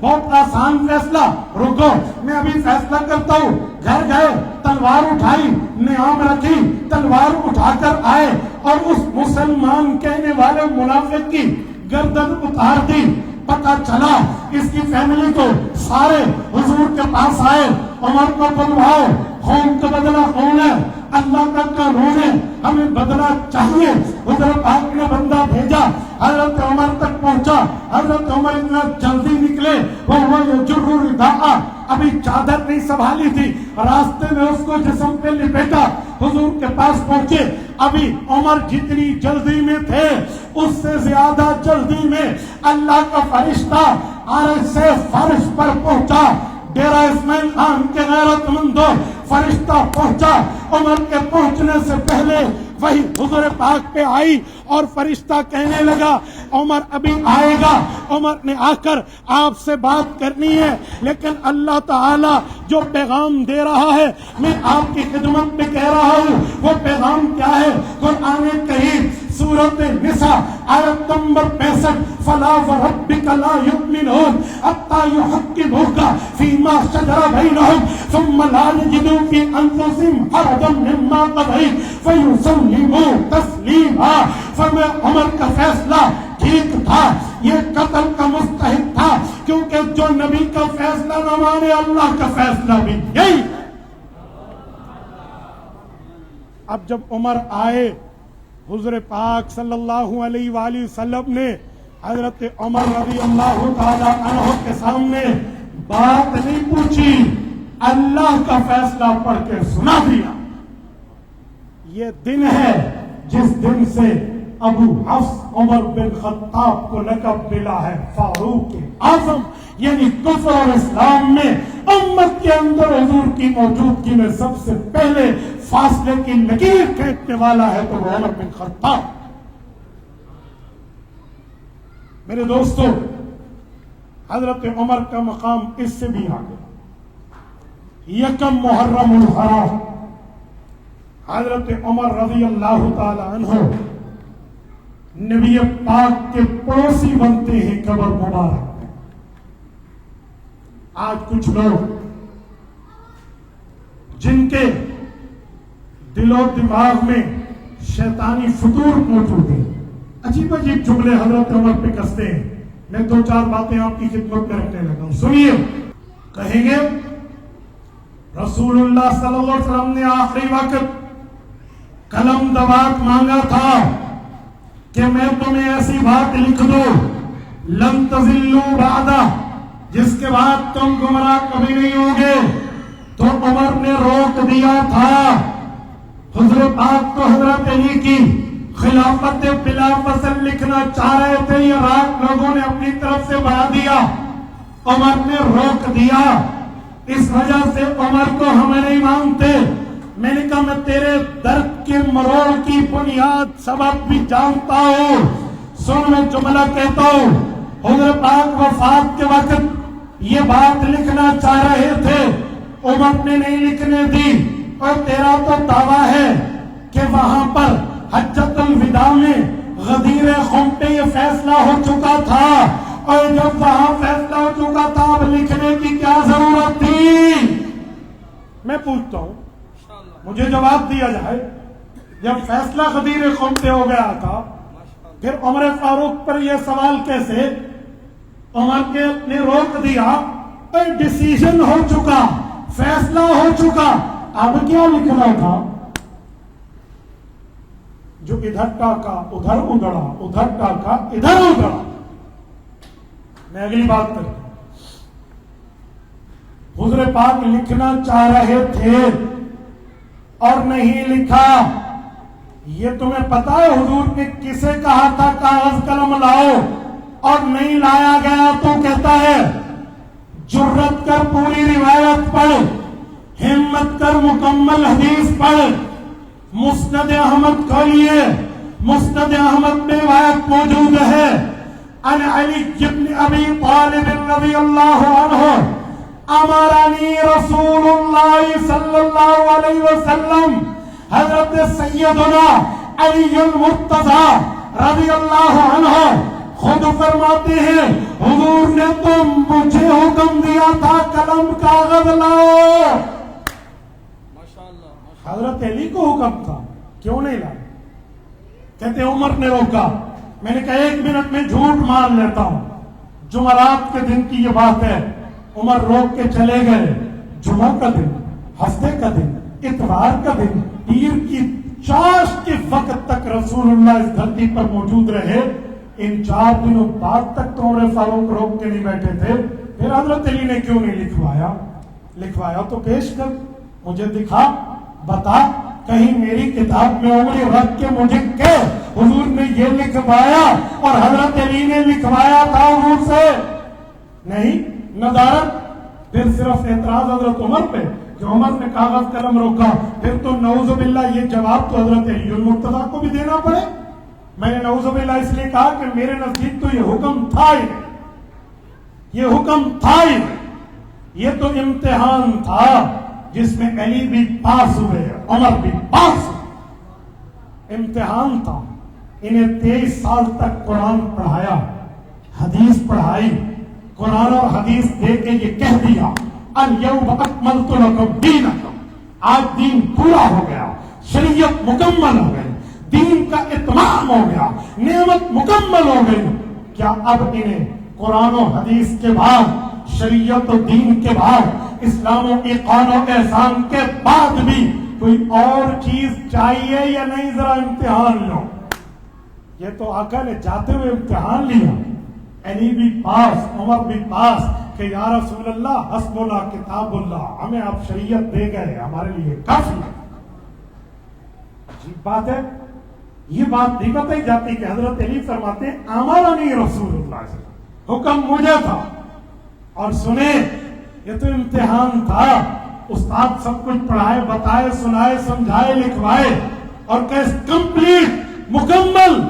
بہت آسان فیصلہ، رکو میں ابھی فیصلہ کرتا ہوں. گھر گئے، تلوار اٹھائی، نیام رکھی، تلوار اٹھا کر آئے اور اس مسلمان کہنے والے منافق کی گردن اتار دی. پتا چلا اس کی فیملی کو، سارے حضور کے پاس آئے. عمر کو بلواؤ، خون کا بدلہ خون ہے، اللہ کا قانون ہے، ہمیں بدلہ چاہیے. حضرت پاک نے بندہ بھیجا، حضرت عمر تک پہنچا. حضرت عمر اتنا جلدی نکلے، وہ یجر رداء، ابھی چادر نہیں سنبھالی تھی، راستے میں اس کو جسم پہ لپیٹا، حضور کے پاس پہنچے. ابھی عمر جتنی جلدی میں تھے اس سے زیادہ جلدی میں اللہ کا فرشتہ عرش سے فرش پر پہنچا. ڈیرہ اسماعیل خان کے غیرت مندوں، فرشتہ پہنچا. عمر کے پہنچنے سے پہلے وہی حضور پاک پہ آئی اور فرشتہ کہنے لگا عمر ابھی آئے گا. عمر نے آ کر آپ سے بات کرنی ہے، لیکن اللہ تعالی جو پیغام دے رہا ہے میں آپ کی خدمت میں کہہ رہا ہوں. وہ پیغام کیا ہے؟ قرآن کریم سورۃ النساء آیت نمبر 65، فلا وربک لا یؤمنون حتی یحکموک فیما شجر بینہم ثم لا یجدوا فی انفسہم حرجا مما قضیت فیسلموا تسلیما. فرمایا عمر کا فیصلہ ٹھیک تھا، یہ قتل کا مستحق تھا، کیونکہ جو نبی کا فیصلہ نہ مانے اللہ کا فیصلہ بھی یہی. اب جب عمر آئے، حضور پاک صلی اللہ علیہ وآلہ وسلم نے حضرت عمر رضی اللہ تعالی عنہ کے سامنے بات نہیں پوچھی، اللہ کا فیصلہ پڑھ کے سنا دیا. یہ دن ہے جس دن سے ابو حفص عمر بن خطاب کو لقب ملا ہے فاروق اعظم. یعنی کفر اور اسلام میں امت کے اندر حضور کی موجودگی میں سب سے پہلے فاصلے کی لکیر کھینچنے والا ہے تو وہ عمر بن خطاب. میرے دوستو، حضرت عمر کا مقام اس سے بھی آگے. یکم محرم الحرام حضرت عمر رضی اللہ تعالی عنہ نبی پاک کے پڑوسی بنتے ہیں قبر مبارک میں. آج کچھ لوگ جن کے دل و دماغ میں شیطانی فطور موجود ہیں، عجیب عجیب جملے حضرت عمر پہ کستے ہیں. میں دو چار باتیں آپ کی خدمت میں رکھنے لگا ہوں، سنیے. کہیں گے رسول اللہ صلی اللہ علیہ وسلم نے آخری وقت قلم دوات مانگا تھا کہ میں تمہیں ایسی بات لکھ دوں لن تضلوا بعدہ، جس کے بعد تم گمراہ کبھی نہیں ہوگے. تو عمر نے روک دیا تھا. حضور پاک تو حضرت علی کی خلافت بلا فصل لکھنا چاہ رہے تھے، یہ رات لوگوں نے اپنی طرف سے بڑھا دیا، عمر نے روک دیا. اس وجہ سے عمر کو ہمیں نہیں مانتے. میں نے کہا میں تیرے درد کے مروڑ کی بنیاد سبب بھی جانتا ہوں. سن، میں جملہ کہتا ہوں. حضور پاک وفات کے وقت یہ بات لکھنا چاہ رہے تھے، عمر نے نہیں لکھنے دی. اور تیرا تو دعویٰ ہے کہ وہاں پر حجۃ الوداع میں غدیر خم پہ یہ فیصلہ ہو چکا تھا، اور جب وہاں فیصلہ ہو چکا تھا اب لکھنے کی کیا ضرورت تھی؟ میں پوچھتا ہوں، مجھے جواب دیا جائے. جب فیصلہ غدیر خم پہ ہو گیا تھا پھر عمر فاروق پر یہ سوال کیسے؟ عمر کے نے روک دیا، ڈیسیژن ہو چکا، فیصلہ ہو چکا، اب کیا لکھنا تھا؟ جو ادھر ٹاکا ادھر اگڑا، ادھر ٹاکا ادھر اگڑا. میں اگلی بات کرتا ہوں. حضور پاک لکھنا چاہ رہے تھے اور نہیں لکھا. یہ تمہیں پتا ہے حضور نے کسے کہا تھا کاغذ قلم لاؤ اور نہیں لایا گیا؟ تو کہتا ہے جرت کر پوری روایت پڑھ، ہمت کر مکمل حدیث پڑھ. مسند احمد کھولیے، مسند احمد میں روایت موجود ہے ان علی بن ابی طالب رضی اللہ عنہ امرنی رسول اللہ صلی اللہ علیہ وسلم. حضرت سیدنا علی المرتضی رضی اللہ عنہ خود فرماتے ہیں حضور نے تو مجھے حکم دیا تھا قلم کاغذ لاؤ. حضرت علی کو حکم تھا, کیوں نہیں لائے؟ کہتے عمر نے روکا. میں نے کہا 1 منٹ میں جھوٹ مان لیتا ہوں, جمعرات کے دن کی یہ بات ہے. عمر روک کے چلے گئے. جمعہ کا دن, ہفتے کا دن, اتوار کا دن, پیر کی چاش کے وقت تک رسول اللہ اس دھرتی پر موجود رہے. ان 4 دنوں بعد تک تو عمر فاروق روک کے نہیں بیٹھے تھے. پھر حضرت علی نے کیوں نہیں لکھوایا؟ لکھوایا تو پیش کر, مجھے دکھا, بتا, کہیں میری کتاب میں عمر رکھ کے مجھے کہ حضور نے یہ لکھوایا اور حضرت علی نے لکھوایا تھا حضور سے. نہیں, ندارت. پھر صرف اعتراض حضرت عمر پہ کہ عمر نے کاغذ قلم روکا. پھر تو نعوذ باللہ یہ جواب تو حضرت علی المرتضیٰ کو بھی دینا پڑے. میں نے نعوذ باللہ اس لیے کہا کہ میرے نزدیک تو یہ حکم تھا ہی, یہ حکم تھا ہی, یہ تو امتحان تھا جس میں علی بھی پاس ہوئے, عمر بھی پاس ہوئے. امتحان تھا. انہیں 23 سال تک قرآن پڑھایا, حدیث پڑھائی, قرآن اور حدیث دے کے یہ کہہ دیا الیوم اکملت لکم دینکم, آج دین پورا ہو گیا, شریعت مکمل ہو گئی, دین کا اتمام ہو گیا, نعمت مکمل ہو گئی. کیا اب انہیں قرآن و حدیث کے بعد, شریعت و دین کے بعد, اسلام و ایقان و احسان کے بعد بھی کوئی اور چیز چاہیے یا نہیں؟ ذرا امتحان لو. یہ تو آقا نے جاتے ہوئے امتحان لیا. علی بھی پاس, عمر بھی پاس, کہ یا رسول اللہ حسبنا کتاب اللہ, ہمیں آپ شریعت دے گئے, ہمارے لیے کافی ہے. عجیب بات ہے. یہ بات نہیں بتائی جاتی کہ حضرت علی فرماتے ہیں امرنی رسول اللہ سے, حکم مجھے تھا. اور سنے, یہ تو امتحان تھا. استاد سب کچھ پڑھائے, بتائے, سنائے, سمجھائے, لکھوائے اور کہ کمپلیٹ, مکمل,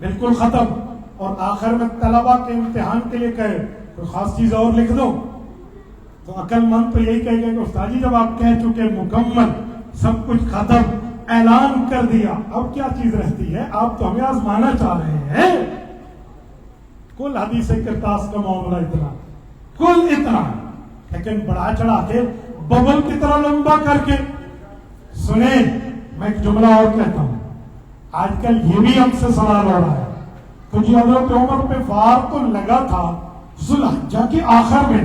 بالکل ختم. اور آخر میں طلبہ کے امتحان کے لیے کہے کوئی خاص چیز اور لکھ دو, تو عقل مند تو یہی کہے گا کہ استاد جی جب آپ کہہ چکے مکمل, سب کچھ ختم, اعلان کر دیا, اب کیا چیز رہتی ہے؟ آپ تو ہمیں آزمانا چاہ رہے ہیں. کل حدیث کرتاس کا معاملہ اتنا, کل اتنا, لیکن بڑا چڑھا کے ببل کی طرح لمبا کر کے. سنیں, میں ایک جملہ اور کہتا ہوں. آج کل یہ بھی ہم سے سوال ہو رہا ہے کہ جی حضرت عمر پہ وار تو لگا تھا ذوالحجہ کے آخر میں,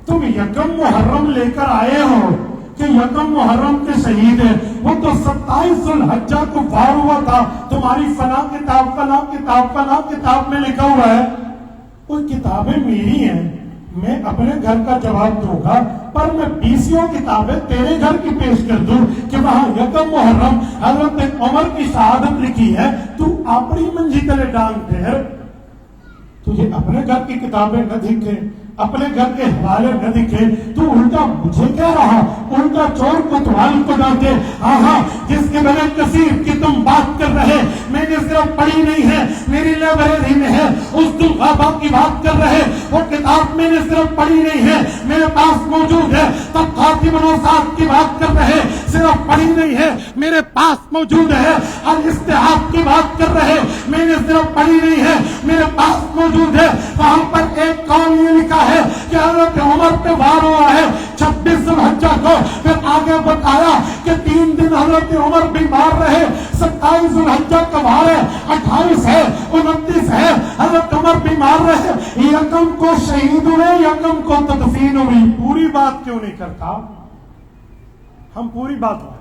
تم یکم محرم لے کر آئے ہو کہ یکم محرم کے شہید ہیں, وہ تو 27 ذوالحجہ کو وار ہوا تھا. تمہاری فلاں کتاب فلاں کتاب فلاں کتاب میں لکھا ہوا ہے. وہ کتابیں میری ہیں, میں اپنے گھر کا جواب دوں گا, پر میں 20 کتابیں تیرے گھر کی پیش کر دوں کہ وہاں یکم محرم حضرت عمر کی شہادت لکھی ہے. تو اپنی منجی تلے ڈانگ پھیر, تجھے اپنے گھر کی کتابیں نہ دکھے, اپنے گھر کے حوالے نہ دکھے, تو الٹا مجھے کہہ رہا, الٹا چور کوتوال کو ڈانٹے. ہاں, جس کے بڑے کثیر کی تم بات کر رہے, میں نے صرف پڑھی نہیں ہے, میری لائبریری میں ہے. اس دلغابہ کی بات کر رہے, وہ کتاب میں نے صرف پڑھی نہیں ہے, میرے پاس موجود ہے. تب خاتم الوصات کی بات کر رہے, صرف پڑھی نہیں ہے, میرے پاس موجود ہے. الاستحاب کی بات کر رہے, میں نے صرف پڑھی نہیں ہے, میرے پاس موجود ہے. وہاں پر ایک قول یہ لکھا ہے کہ حضرت عمر پہ وار ہوا ہے 26 ذوالحجہ کو. پھر آگے بتایا کہ 3 دن حضرت عمر بیمار رہے. 27 ذوالحجہ کا وار ہے, 28 ہے, 29 ہے, حضرت عمر بیمار رہے. یکم کو شہید ہوئے, یکم کو تدفین ہوئی. پوری بات کیوں نہیں کرتا؟ ہم پوری بات ہوئے.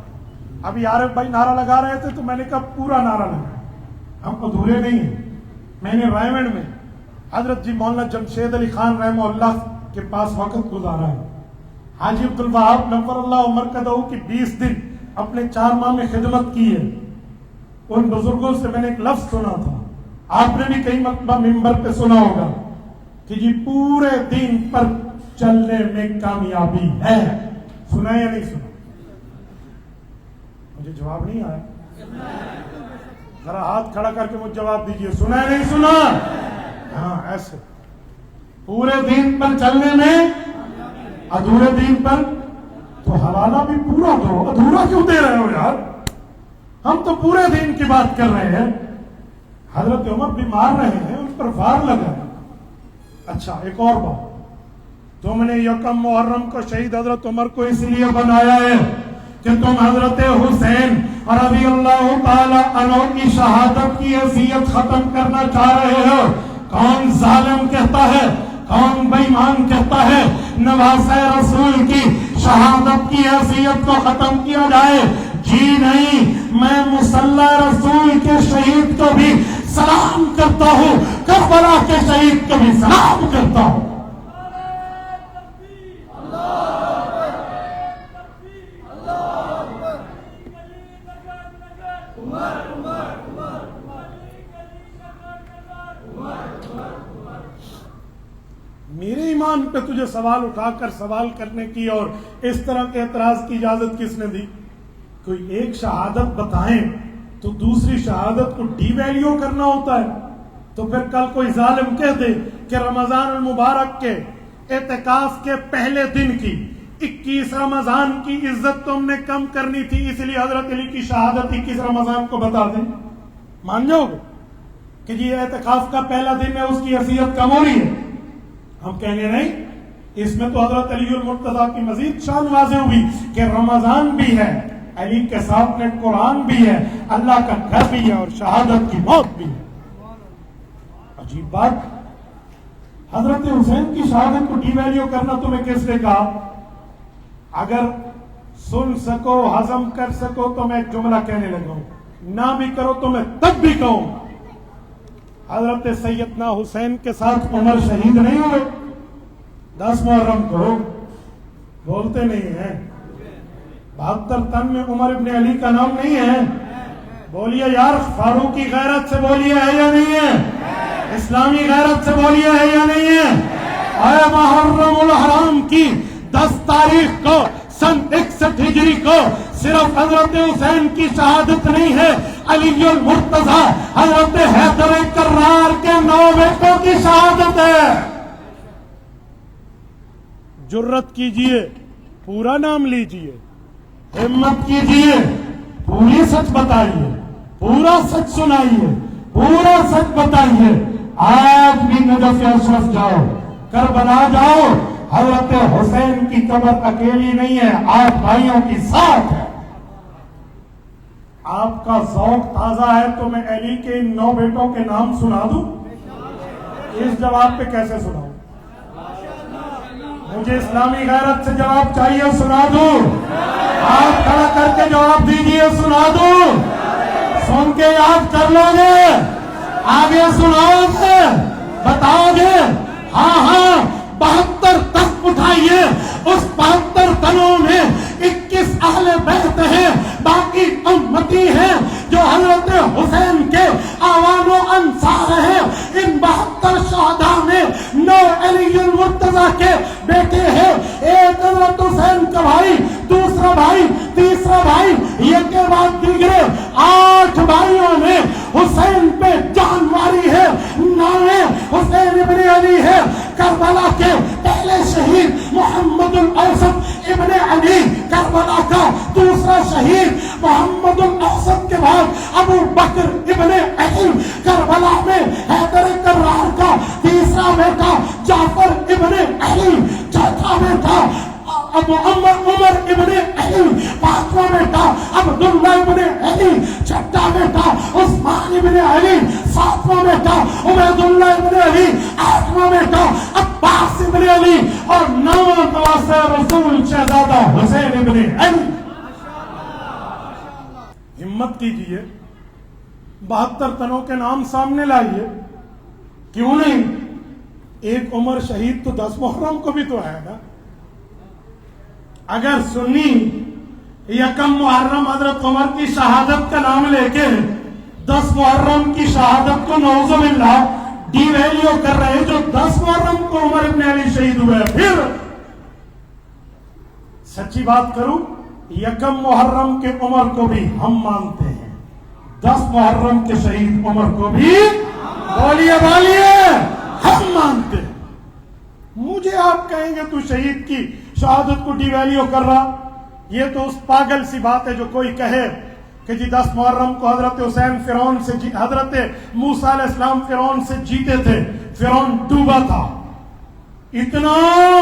ابھی عارف بھائی نعرہ لگا رہے تھے تو میں نے کہا پورا نعرہ لگا, ہم ادھورے نہیں ہیں. میں نے رائمنڈ میں حضرت جی مولانا جمشید علی خان رحمہ اللہ کے پاس وقت گزارا ہے. حاجی عبدالوہاب نور اللہ مرکزہ کی 20 دن اپنے 4 ماہ میں خدمت کی ہے. ان بزرگوں سے میں نے ایک لفظ سنا تھا, آپ نے بھی کئی مرتبہ ممبر پہ سنا ہوگا کہ جی پورے دین پر چلنے میں کامیابی ہے. سنا یا نہیں سنا؟ مجھے جواب نہیں آیا. ذرا ہاتھ کھڑا کر کے مجھے جواب دیجئے, سنا یا نہیں سنا؟ ہاں, ایسے پورے دین پر چلنے میں, ادھورے دین پر تو حوالہ بھی پورا دو. ادھورا کیوں دے رہے ہو یار؟ ہم تو پورے دین کی بات کر رہے ہیں. حضرت عمر بیمار رہے ہیں، ان پر وار لگا ہے. اچھا ایک اور بات، تم نے یکم محرم کو شہید حضرت عمر کو اس لیے بنایا ہے کہ تم حضرت حسین رضی اللہ تعالی عنہ کی شہادت کی حیثیت ختم کرنا چاہ رہے ہو. کون ظالم کہتا ہے، کون بے ایمان کہتا ہے نواسہ رسول کی شہادت کی حیثیت کو ختم کیا جائے؟ جی نہیں، میں مصلی رسول کے شہید کو بھی سلام کرتا ہوں، کربلا کے شہید کو بھی سلام کرتا ہوں. میرے ایمان پہ تجھے سوال اٹھا کر سوال کرنے کی اور اس طرح کے اعتراض کی اجازت کس نے دی؟ کوئی ایک شہادت بتائیں تو دوسری شہادت کو ڈی ویلیو کرنا ہوتا ہے. تو پھر کل کوئی ظالم کہہ دے کہ رمضان المبارک کے اعتکاف کے پہلے دن کی 21 رمضان کی عزت تم نے کم کرنی تھی، اس لیے حضرت علی کی شہادت 21 رمضان کو بتا دیں، مان جاؤ گے کہ یہ اعتکاف کا پہلا دن ہے، اس کی حیثیت کم ہو رہی ہے؟ ہم کہیں گے نہیں، اس میں تو حضرت علی المرتضیٰ کی مزید شان واضح ہوئی کہ رمضان بھی ہے، علی کے ساتھ میں قرآن بھی ہے، اللہ کا گھر بھی ہے اور شہادت کی موت بھی ہے. عجیب بات، حضرت حسین کی شہادت کو ڈی ویلیو کرنا تمہیں کس نے کہا؟ اگر سن سکو ہضم کر سکو تو میں ایک جملہ کہنے لگا ہوں، نہ بھی کرو تو میں تب بھی کہوں. حضرت سیدنا حسین کے ساتھ عمر شہید نہیں ہوئے 10 محرم کو؟ بولتے نہیں ہیں. 72 تن میں عمر ابن علی کا نام نہیں ہے؟ بولیے یار، فاروقی غیرت سے بولیے ہے یا نہیں ہے؟ اسلامی غیرت سے بولیے ہے یا نہیں ہے؟ اے محرم الحرام کی 10 تاریخ کو سن 61 ہجری کو صرف حضرت حسین کی شہادت نہیں ہے، علی المرتضیٰ حضرت حیدر کرار کے 9 بیٹوں کی شہادت ہے. جرت کیجئے، پورا نام لیجئے، ہمت کیجئے، پوری سچ بتائیے، پورا سچ سنائیے، پورا سچ بتائیے. آج بھی نجف اشرف جاؤ، کربلا جاؤ، حضرت حسین کی قبر اکیلی نہیں ہے، 8 بھائیوں کی ساتھ ہے. آپ کا ذوق تازہ ہے تو میں علی کے 9 بیٹوں کے نام سنا دوں؟ اس جواب پہ کیسے سناؤں؟ مجھے اسلامی غیرت سے جواب چاہیے، سنا دوں؟ آپ کھڑا کر کے جواب دیجئے، سنا دوں؟ سن کے یاد کر لو گے، آگے سناؤ گے، بتاؤ گے؟ ہاں 72 تخت اٹھائیے، اس 72 تنوں میں 21 اہل بیت ہیں، باقی امتی ہیں جو حضرت حسین کے آوان و انصار ہیں. ان 72 شہداء میں 9 علی المرتضیٰ کے بیٹے ہیں، ایک حضرت حسین کا بھائی، دوسرا بھائی، تیسرا بھائی، یہ کے بعد دیگرے 8 بھائیوں نے حسین پہ جان ماری ہے. نام حسین ابن علی ہے، کربلا کے پہلے شہید محمد الاوسط ابن علی کربلا کا دوسرا شہید، محمد الاوسط کے بعد ابو بکر ابن علی کربلا میں حیدر کرار کا تیسرا بیٹا جعفر ابن علی، چوتھا بیٹا ابو عمر ابن علی، پانچواں بیٹا عبداللہ ابن علی، چھٹا بیٹا عثمان ابن علی، ساتواں بیٹا عبیداللہ ابن علی، آٹھواں بیٹا عباس ابن علی اور 9واں نواسہ رسول شہزادہ حسین ابن علی. ہمت کیجئے، 72 تنوں کے نام سامنے لائیے. کیوں نہیں؟ ایک عمر شہید تو 10 محرم کو بھی تو ہے نا. اگر سنی یکم محرم حضرت عمر کی شہادت کا نام لے کے 10 محرم کی شہادت کو نعوذ باللہ ڈی ویلیو کر رہے، جو 10 محرم کو عمر ابن علی شہید ہوئے، پھر سچی بات کروں، یکم محرم کے عمر کو بھی ہم مانتے ہیں، 10 محرم کے شہید عمر کو بھی بولیے ہم مانتے ہیں. مجھے آپ کہیں گے تو شہید کی شہادت کو ڈی ویلیو کر رہا، یہ تو اس پاگل سی بات ہے جو کوئی کہے کہ جی 10 محرم کو حضرت حسین فرعون سے حضرت موسیٰ علیہ السلام فرعون سے جیتے تھے، فرعون ڈوبا تھا، اتنا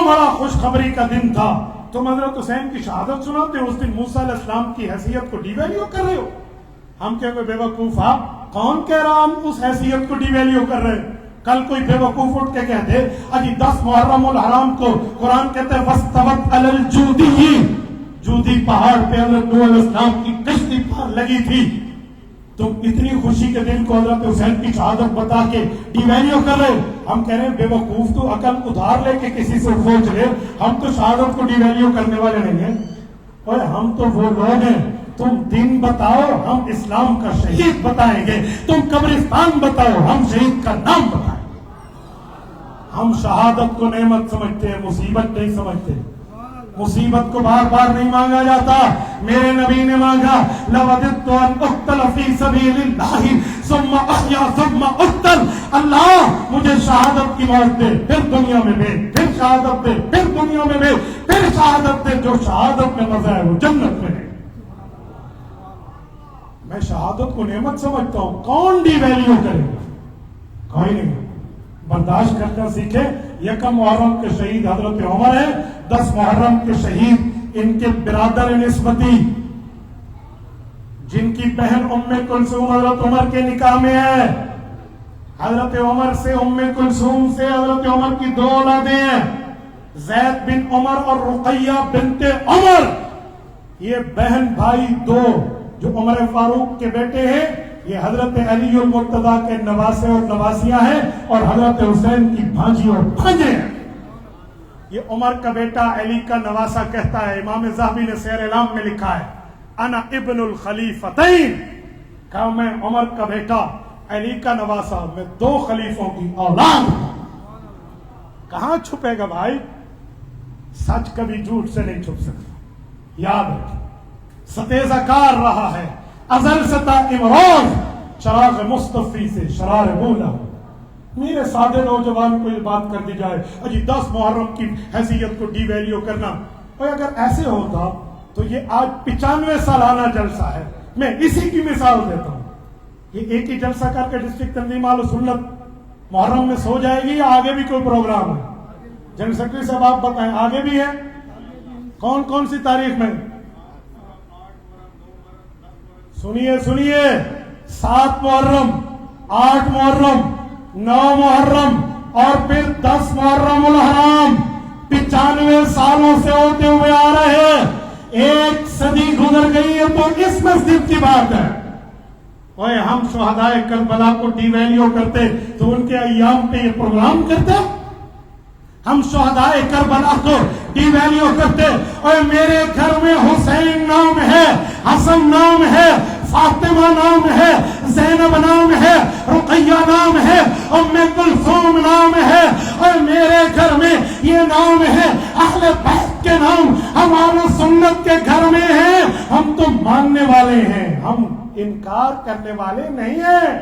بڑا خوشخبری کا دن تھا، تم حضرت حسین کی شہادت سناتے ہو، اس دن موسیٰ علیہ السلام کی حیثیت کو ڈی ویلیو کر رہے ہو۔ ہم کہیں گے بے وقوف آپ، کون کہہ رہا ہم اس حیثیت کو ڈی ویلیو کر رہے ہیں؟ کل کوئی بے وقوف اٹھ کے کہتے اجی 10 محرم الحرام کو قرآن کہتے ہیں وَاسْتَوَتْ عَلَى الْجُودِيِّ، جودی پہاڑ پہ حضرت نوح علیہ السلام کی کشتی پر لگی تھی، تم اتنی خوشی کے دن کو حضرت حسین کی شہادت بتا کے ڈی ویلیو کر رہے۔ ہم کہہ رہے ہیں بے وقوف، تو عقل ادھار لے کے کسی سے پوچھ رہے، ہم تو شہادت کو ڈی ویلیو کرنے والے نہیں ہیں، اور ہم تو وہ لوگ ہیں، تم دین بتاؤ ہم اسلام کا شہید بتائیں گے، تم قبرستان بتاؤ ہم شہید کا نام بتائیں گے۔ ہم شہادت کو نعمت سمجھتے ہیں، مصیبت نہیں سمجھتے۔ مصیبت کو بار بار نہیں مانگا جاتا، میرے نبی نے مانگا لَوَدِدْتُ أَنْ أُقْتَلَ فِي سَبِيلِ اللَّهِ ثُمَّ أَحْيَا ثُمَّ أُقْتَلْ، اللہ مجھے شہادت کی موت دے، پھر دنیا میں بھیج، پھر شہادت دے، پھر دنیا میں بھیج، پھر شہادت دے، جو شہادت میں مزہ ہے وہ جنت میں ہے۔ میں شہادت کو نعمت سمجھتا ہوں، کون ڈی ویلیو کرے گا؟ کوئی نہیں۔ برداشت کرنا سیکھے۔ یکم محرم کے شہید حضرت عمر ہے، 10 محرم کے شہید ان کے برادر نسبتی جن کی بہن ام کلثوم حضرت عمر کے نکاح میں ہے۔ حضرت عمر سے ام کلثوم سے حضرت عمر کی 2 اولادیں ہیں، زید بن عمر اور رقیہ بنت عمر، یہ بہن بھائی 2 جو عمر فاروق کے بیٹے ہیں، یہ حضرت علی المرتضیٰ کے نواسے اور نواسیاں ہیں، اور حضرت حسین کی بھانجی اور بھانجے ہیں۔ یہ عمر کا بیٹا علی کا نواسا کہتا ہے، امام ذہبی نے سیر اعلام میں لکھا ہے انا ابن الخلیفتین، کہا میں عمر کا بیٹا علی کا نواسا، میں 2 خلیفوں کی اولاد ہوں۔ کہاں چھپے گا بھائی؟ سچ کبھی جھوٹ سے نہیں چھپ سکتا، یاد رکھیں۔ ستیزہ کار رہا ہے ازل سے تا امروز، چراغ مصطفی سے شرار بولا۔ میرے سادے نوجوان کو یہ بات کر دی جائے اجی 10 محرم کی حیثیت کو ڈی ویلیو کرنا، اور اگر ایسے ہوتا تو یہ آج 95 سالانہ جلسہ ہے۔ میں اسی کی مثال دیتا ہوں، یہ ایک ہی جلسہ کر کے ڈسٹرکٹ تنظیم اہل سنت محرم میں سو جائے گی، یا آگے بھی کوئی پروگرام ہے؟ جنرل سیکرٹری صاحب آپ بتائیں، آگے بھی ہے؟ کون کون سی تاریخ میں؟ سنیے 7 محرم، 8 محرم، 9 محرم اور پھر 10 محرم الحرام، 95 سالوں سے ہوتے ہوئے آ رہے ہیں، 1 صدی گزر گئی ہے، تو اس مسجد کی بات ہے۔ اوے ہم شہدائے کربلا کو ڈی ویلیو کرتے تو ان کے ایام پہ یہ پروگرام کرتے؟ ہم شہدائے کربلا کو ڈی ویلیو کرتے؟ اور میرے گھر میں حسین نام ہے، حسن نام ہے، فاطمہ نام ہے، زینب نام ہے، رقیہ نام ہے، ام کلثوم نام ہے، اور میرے گھر میں یہ نام ہے، اہل بیت کے نام ہمارے سنت کے گھر میں ہیں، ہم تو ماننے والے ہیں، ہم انکار کرنے والے نہیں ہیں۔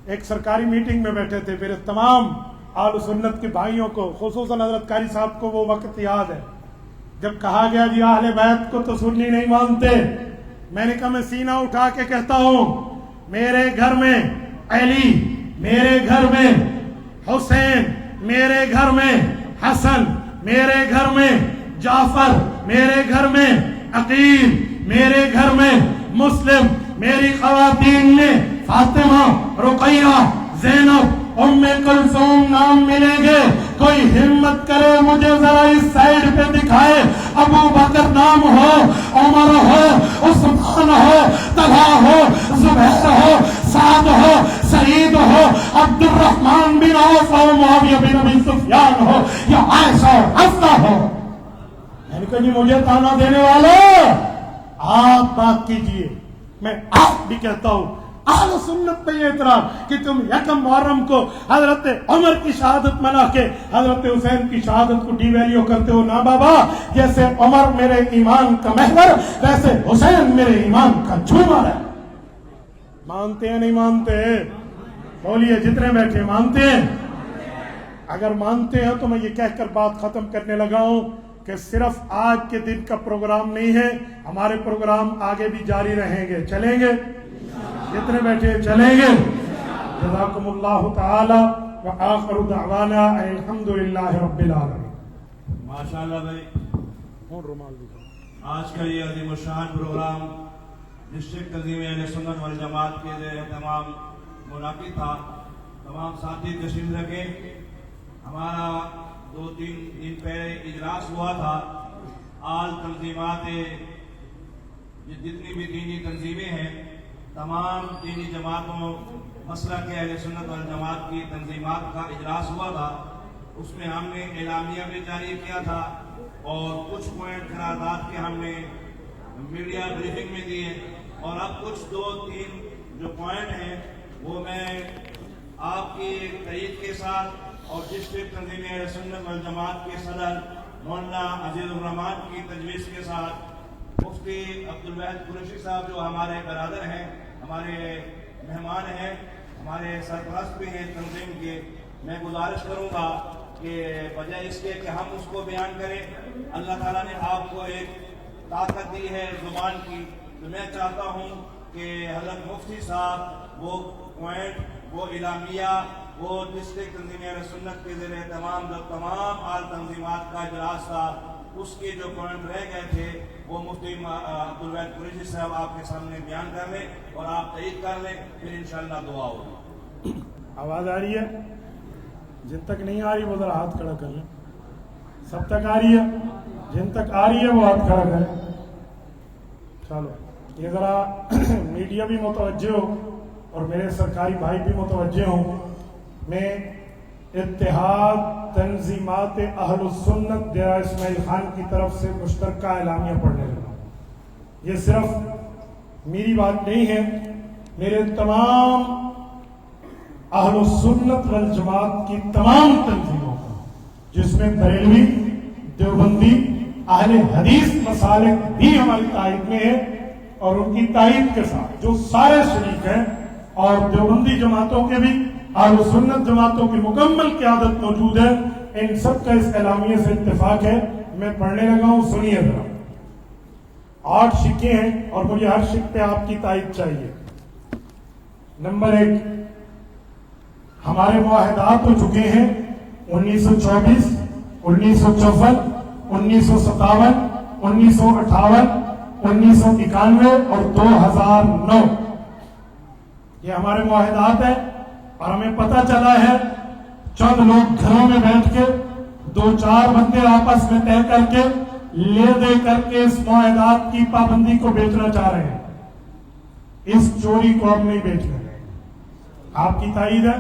ایک سرکاری میٹنگ میں بیٹھے تھے، میرے تمام اہل سنت کے بھائیوں کو، خصوصاً حضرت قاری صاحب کو وہ وقت یاد ہے جب کہا گیا جی اہل بیت کو تو سنی نہیں مانتے۔ میں نے کہا میں سینہ اٹھا کے کہتا ہوں، میرے گھر میں علی، میرے گھر میں حسین، میرے گھر میں حسن، میرے گھر میں جعفر، میرے گھر میں عقیل، میرے گھر میں مسلم، میری خواتین میں فاطمہ، رقیہ، زینب، ام کلثوم نام ملیں گے۔ کوئی ہمت کرے مجھے ذرا اس سائیڈ پہ دکھائے، ابو بکر نام ہو، عمر ہو، عثمان ہو، طلحہ ہو، زبیر ہو، سعد ہو، سعید ہو، عبد الرحمن بن عوف ہو، معاویہ بن ابی سفیان ہو، یا عائشہ اور حفصہ ہو۔ میں نے کہا جی مجھے تانا دینے والوں آپ بات کیجئے، میں آپ بھی کہتا ہوں اہل سنت پہ یہ اعتراض کہ تم یکم محرم کو حضرت عمر کی شہادت منا کے حضرت حسین کی شہادت کو ڈی ویلیو کرتے ہو۔ نا بابا، جیسے عمر میرے ایمان کا محور، ویسے حسین میرے ایمان کا جھومر ہے۔ مانتے ہیں نہیں مانتے؟ بولیے، جتنے بیٹھے مانتے ہیں؟ اگر مانتے ہیں تو میں یہ کہہ کر بات ختم کرنے لگا ہوں کہ صرف آج کے دن کا پروگرام نہیں ہے، ہمارے پروگرام آگے بھی جاری رہیں گے. چلیں گے؟ جتنے بیٹھے چلیں گے. جزاکم اللہ تعالی وآخر دعوانا الحمدللہ رب العالمین. ماشاءاللہ بھائی، آج کا یہ عظیم الشان پروگرام ڈسٹرکٹ تنظیم اہل سنت والجماعت کے زیر اہتمام منعقد تھا. تمام ساتھی تشریف رکھیں. ہمارا 2-3 دن پہلے اجلاس ہوا تھا. آل تنظیمات جتنی بھی دینی تنظیمیں ہیں، تمام دینی جماعتوں مسلک اہل سنت والجماعت کی تنظیمات کا اجلاس ہوا تھا. اس میں ہم نے اعلامیہ بھی جاری کیا تھا اور کچھ پوائنٹ قرارداد کے ہم نے میڈیا بریفنگ میں دیے. اور اب کچھ 2-3 جو پوائنٹ ہیں وہ میں آپ کی تائید کے ساتھ اور ڈسٹرکٹ تنظیم اہل سنت والجماعت کے صدر مولانا عزیز الرحمان کی تجویز کے ساتھ مفتی عبدالواحد قریشی صاحب جو ہمارے برادر ہیں، ہمارے مہمان ہیں، ہمارے سرپرست بھی ہیں تنظیم کے، میں گزارش کروں گا کہ بجائے اس کے کہ ہم اس کو بیان کریں، اللہ تعالیٰ نے آپ کو ایک طاقت دی ہے زبان کی، تو میں چاہتا ہوں کہ حضرت مفتی صاحب وہ پوائنٹ، وہ اعلامیہ، وہ ڈسٹرکٹ تنظیم اہل سنت کے زیر اہتمام جو تمام آل تنظیمات کا اجلاس تھا، اس کے جو پوائنٹ رہ گئے تھے وہ مفتی عبدالواحد قریشی صاحب آپ کے سامنے بیان کر لیں اور آپ تائید کر لیں، پھر انشاءاللہ دعا ہوگی. آواز آ رہی ہے؟ جن تک نہیں آ رہی وہ ذرا ہاتھ کھڑا کر لیں. سب تک آ رہی ہے؟ جن تک آ رہی ہے وہ ہاتھ کھڑا کریں. چلو یہ ذرا میڈیا بھی متوجہ ہو اور میرے سرکاری بھائی بھی متوجہ ہوں. میں اتحاد تنظیمات اہل السنت ڈیرہ اسماعیل خان کی طرف سے مشترکہ اعلامیہ پڑھنے لگا ہوں. یہ صرف میری بات نہیں ہے، میرے تمام اہل السنت والجماعت کی تمام تنظیموں کا، جس میں بریلوی، دیوبندی، اہل حدیث مسالک بھی ہماری تائید میں ہے، اور ان کی تائید کے ساتھ جو سارے شریک ہیں، اور دیوبندی جماعتوں کے بھی، اہل سنت جماعتوں کی مکمل قیادت موجود ہے. ان سب کا اس اعلامیے سے اتفاق ہے. میں پڑھنے لگا ہوں، سنیے ذرا. 8 سکے ہیں اور مجھے ہر سکے پہ آپ کی تائید چاہیے. نمبر 1، ہمارے معاہدات ہو چکے ہیں 1924، 1954، 1957، 1958، 1991 اور 2009. یہ ہمارے معاہدات ہیں، اور ہمیں پتہ چلا ہے چند لوگ گھروں میں بیٹھ کے 2-4 بندے آپس میں طے کر کے لے دے کر کے اس معاہدات کی پابندی کو بیچنا چاہ رہے ہیں. اس چوری کو ہم نہیں بیچنا. آپ کی تائید ہے؟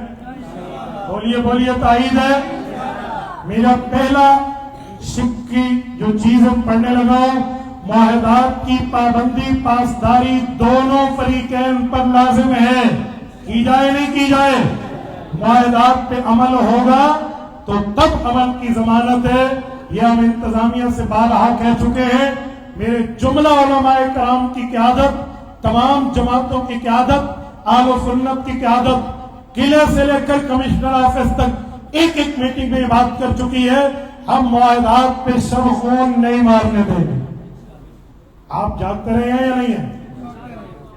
بولیے بولیے، تائید ہے؟ میرا پہلا شک کی جو چیز ہم پڑھنے لگا ہوں، معاہدات کی پابندی، پاسداری دونوں فریقین پر لازم ہے. کی جائے نہیں کی جائے، معاہدات پہ عمل ہوگا تو تب عمل کی ضمانت ہے. یہ ہم انتظامیہ سے بارہا کہہ چکے ہیں. میرے جملہ علماء کرام کی قیادت، تمام جماعتوں کی قیادت، اہل سنت کی قیادت قلعے سے لے کر کمشنر آفس تک ایک میٹنگ میں بات کر چکی ہے، ہم معاہدات پہ شب خون نہیں مارنے دیں گے. آپ جاگتے رہے ہیں یا نہیں ہے؟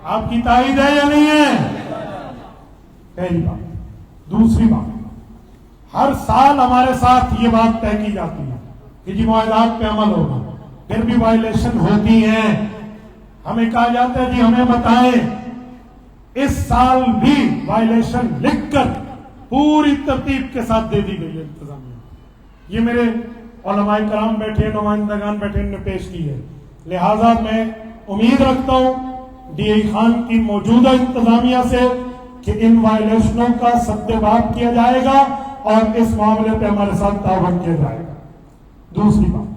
آپ کی تائید ہے یا نہیں ہے؟ پہلی بات. دوسری بات، ہر سال ہمارے ساتھ یہ بات طے کی جاتی ہے کہ جی معاہدات پہ عمل ہوگا، پھر بھی وائلیشن ہوتی ہیں. ہمیں کہا جاتا ہے جی ہمیں بتائیں. اس سال بھی وائلیشن لکھ کر پوری ترتیب کے ساتھ دے دی گئی ہے انتظامیہ. یہ میرے علماء کرام بیٹھے، نمائندگان بیٹھے، نے پیش کی ہے. لہذا میں امید رکھتا ہوں ڈی اے خان کی موجودہ انتظامیہ سے کہ ان وائلیشنوں کا سدباب کیا جائے گا اور اس معاملے پہ ہمارے ساتھ تعاون کیا جائے گا. دوسری بات،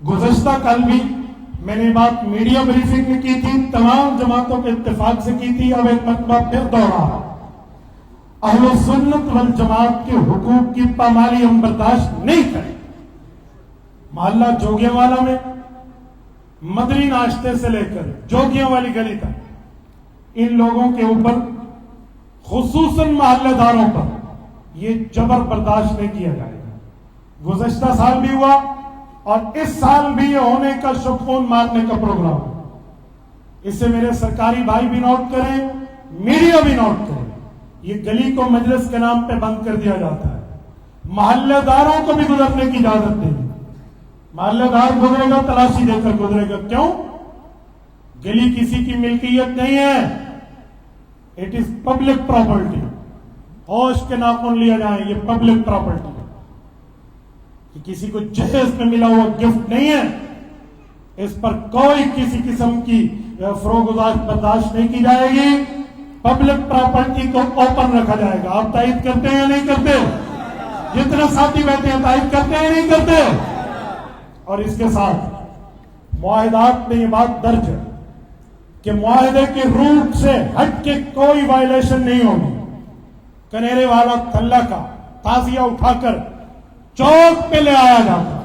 گزشتہ کل بھی میں نے بات میڈیا بریفنگ میں کی تھی، تمام جماعتوں کے اتفاق سے کی تھی، اب ایک مرتبہ پھر دوہرا. اہل سنت والجماعت کے حقوق کی پامالی ہم برداشت نہیں کریں. محلہ جوگیاں والا میں مدری ناشتے سے لے کر جوگیاں والی گلی تک ان لوگوں کے اوپر، خصوصاً محلے داروں پر، یہ جبر برداشت نہیں کیا جائے گا. گزشتہ سال بھی ہوا اور اس سال بھی یہ ہونے کا شبخون مارنے کا پروگرام. اسے میرے سرکاری بھائی بھی نوٹ کریں, میڈیا بھی نوٹ کریں. یہ گلی کو مجلس کے نام پہ بند کر دیا جاتا ہے, محلے داروں کو بھی گزرنے کی اجازت نہیں. محلے دار گزرے گا تلاشی دے کر گزرے گا. کیوں؟ گلی کسی کی ملکیت نہیں ہے, اٹ از پبلک پراپرٹی. ہوش کے ناخن لیا جائیں, یہ پبلک پراپرٹی ہے, کہ کسی کو جہیز میں ملا ہوا گفٹ نہیں ہے. اس پر کوئی کسی قسم کی فروگزاشت برداشت نہیں کی جائے گی. پبلک پراپرٹی کو اوپن رکھا جائے گا. آپ تائید کرتے ہیں یا نہیں کرتے؟ جتنے ساتھی بیٹھے ہیں تائید کرتے ہیں یا نہیں کرتے؟ اور اس کے ساتھ معاہدات میں یہ بات درج ہے کہ معاہدے کے روٹ سے ہٹ کے کوئی وائلیشن نہیں ہوگی. کنیرے والا تھلہ کا تازیہ اٹھا کر چوک پہ لے آیا جاتا,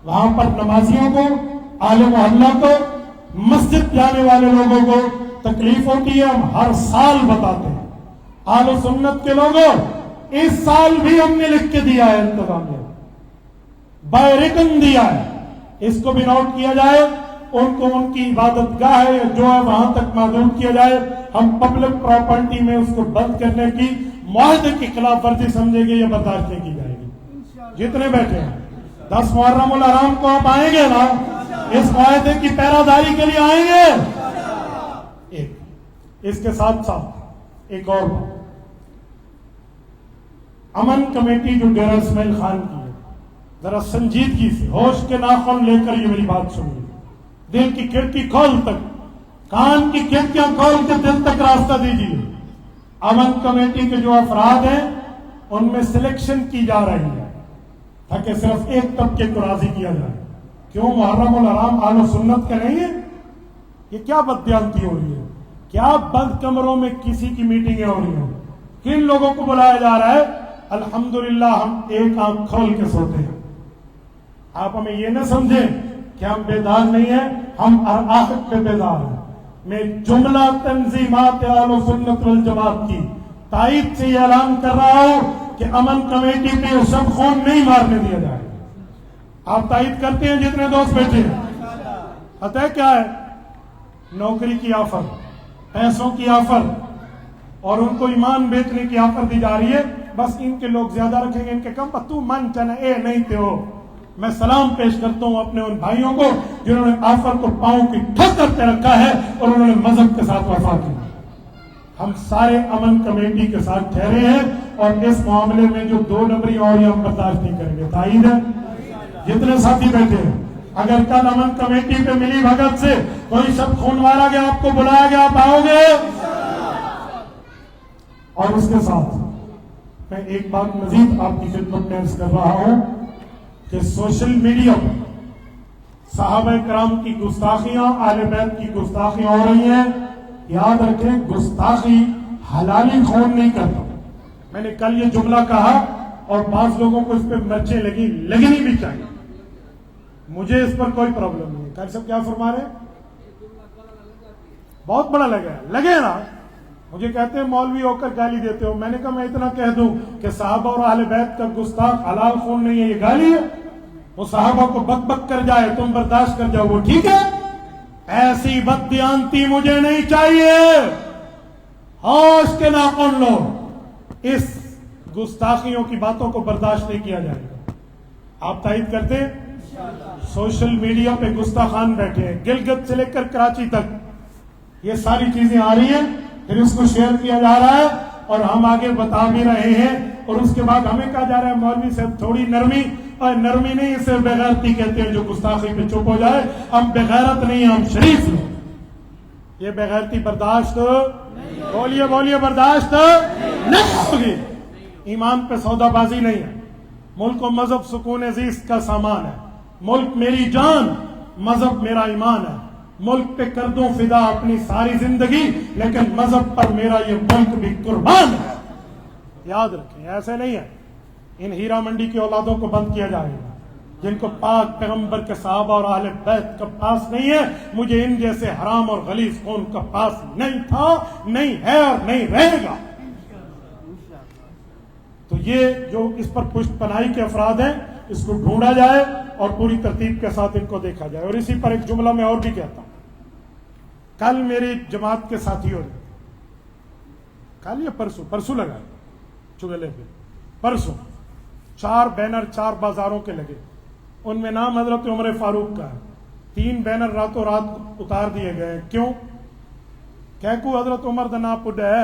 وہاں پر نمازیوں کو, اہل محلہ کو, مسجد جانے والے لوگوں کو تکلیف ہوتی ہے. ہم ہر سال بتاتے ہیں, اہل سنت کے لوگوں اس سال بھی ہم نے لکھ کے دیا ہے, انتظامیہ بائی ریٹن دیا ہے, اس کو بھی نوٹ کیا جائے. ان کو ان کی عبادت گاہ ہے جو ہے وہاں تک محدود کیا جائے. ہم پبلک پراپرٹی میں اس کو بند کرنے کی معاہدے کی خلاف ورزی سمجھیں گے, یہ برداشت نہیں کی جائے گی. جتنے بیٹھے ہیں 10 محرم الحرام کو آپ آئیں گے نا, اس معاہدے کی پیراداری کے لیے آئیں گے. ایک اس کے ساتھ ساتھ ایک اور بات, امن کمیٹی جو ڈیرہ اسماعیل خان کی ہے, ذرا سنجیدگی سے ہوش کے ناخن لے کر یہ میری بات سنیے. دل کی کھڑکی کھول تک, کان کی کھڑکیاں کھول کے دل تک راستہ دیجیے. امن کمیٹی کے جو افراد ہیں ان میں سلیکشن کی جا رہی ہے تاکہ صرف ایک طبقے کو راضی کیا جائے. کیوں؟ محرم الحرام اہل سنت کا نہیں ہے. یہ کیا بددیانتی ہو رہی ہے؟ کیا بند کمروں میں کسی کی میٹنگیں ہو رہی ہیں؟ کن لوگوں کو بلایا جا رہا ہے؟ الحمدللہ ہم ایک آنکھ کھول کے سوتے ہیں. آپ ہمیں یہ نہ سمجھیں کہ ہم بیدار نہیں ہیں, ہم آخرت پہ بیدار ہیں. میں جملہ تنظیمات اہل سنت والجماعت کی تائید سے یہ اعلان کر رہا ہوں کہ امن کمیٹی پہ شب خون نہیں مارنے دیا جائے. آپ تائید کرتے ہیں جتنے دوست بیٹھے ہیں؟ پتہ کیا ہے؟ نوکری کی آفر, پیسوں کی آفر, اور ان کو ایمان بیچنے کی آفر دی جا رہی ہے. بس ان کے لوگ زیادہ رکھیں گے, ان کے کم. تو من چنا اے نہیں تھے ہو. میں سلام پیش کرتا ہوں اپنے ان بھائیوں کو جنہوں نے آفر کو پاؤں کی ٹھوکر پہ رکھا ہے اور انہوں نے مذہب کے ساتھ وفا کی. ہم سارے امن کمیٹی کے ساتھ ٹھہرے ہیں اور اس معاملے میں جو 2 نمبری اور ہم برداشت نہیں کریں گے. تائید ہے؟ جتنے ساتھی بیٹھے ہیں, اگر کل امن کمیٹی پہ ملی بھگت سے کوئی شب خون مارا گیا, آپ کو بلایا گیا, آپ آؤ گے؟ اور اس کے ساتھ میں ایک بات مزید آپ کی خدمت میں عرض کر رہا ہوں کہ سوشل میڈیا پر صحابہ کرام کی گستاخیاں, اہل بیت کی گستاخیاں ہو رہی ہیں. یاد رکھیں, گستاخی حلالی خون نہیں کرتا. میں نے کل یہ جملہ کہا اور بعض لوگوں کو اس پہ مرچیں لگنی بھی چاہیے. مجھے اس پر کوئی پرابلم نہیں ہے. قاری صاحب کیا فرما رہے ہیں؟ بہت بڑا لگے نا. مجھے کہتے ہیں مولوی ہو کر گالی دیتے ہو. میں نے کہا میں اتنا کہہ دوں کہ صحابہ اور اہل بیت کا گستاخ حلال خون نہیں ہے, یہ گالی ہے. وہ صحابہ کو بک بک کر جائے, تم برداشت کر جاؤ, وہ ٹھیک ہے. ایسی بددیانتی مجھے نہیں چاہیے. ہوش کے ناخن لو. اس گستاخیوں کی باتوں کو برداشت نہیں کیا جائے گا. آپ تائید کرتے ہیں؟ سوشل میڈیا پہ گستاخان بیٹھے ہیں, گلگت سے لے کر کراچی تک یہ ساری چیزیں آ رہی ہیں. پھر اس کو شیئر کیا جا رہا ہے اور ہم آگے بتا بھی رہے ہیں. اور اس کے بعد ہمیں کہا جا رہا ہے مولوی صاحب تھوڑی نرمی. اور نرمی نہیں, اسے بغیرتی کہتے ہیں جو گستاخی پہ چپ ہو جائے. ہم بغیرت نہیں ہیں, ہم شریف ہیں. یہ بغیرتی برداشت بولیے برداشت نہیں ہوگی. ایمان پہ سودا بازی نہیں ہے. ملک و مذہب سکون زیست کا سامان ہے. ملک میری جان, مذہب میرا ایمان ہے. ملک پہ کر دوں فدا اپنی ساری زندگی, لیکن مذہب پر میرا یہ ملک بھی قربان ہے. یاد رکھیں, ایسے نہیں ہے. ان ہیرا منڈی کی اولادوں کو بند کیا جائے گا جن کو پاک پیغمبر کے صحابہ اور اہل بیت کا پاس نہیں ہے. مجھے ان جیسے حرام اور غلیظ خون کا پاس نہیں تھا, نہیں ہے اور نہیں رہے گا. تو یہ جو اس پر پشت پناہی کے افراد ہیں اس کو ڈھونڈا جائے اور پوری ترتیب کے ساتھ ان کو دیکھا جائے. اور اسی پر ایک جملہ میں اور بھی کہتا ہوں. کل میری جماعت کے ساتھیوں نے کل یا پرسوں لگائے چگلے پہ پرسوں 4 بینر 4 بازاروں کے لگے. ان میں نام حضرت عمر فاروق کا ہے. 3 بینر راتوں رات اتار دیے گئے. کیوں؟ کہ کو حضرت عمر دا نا پڈ ہے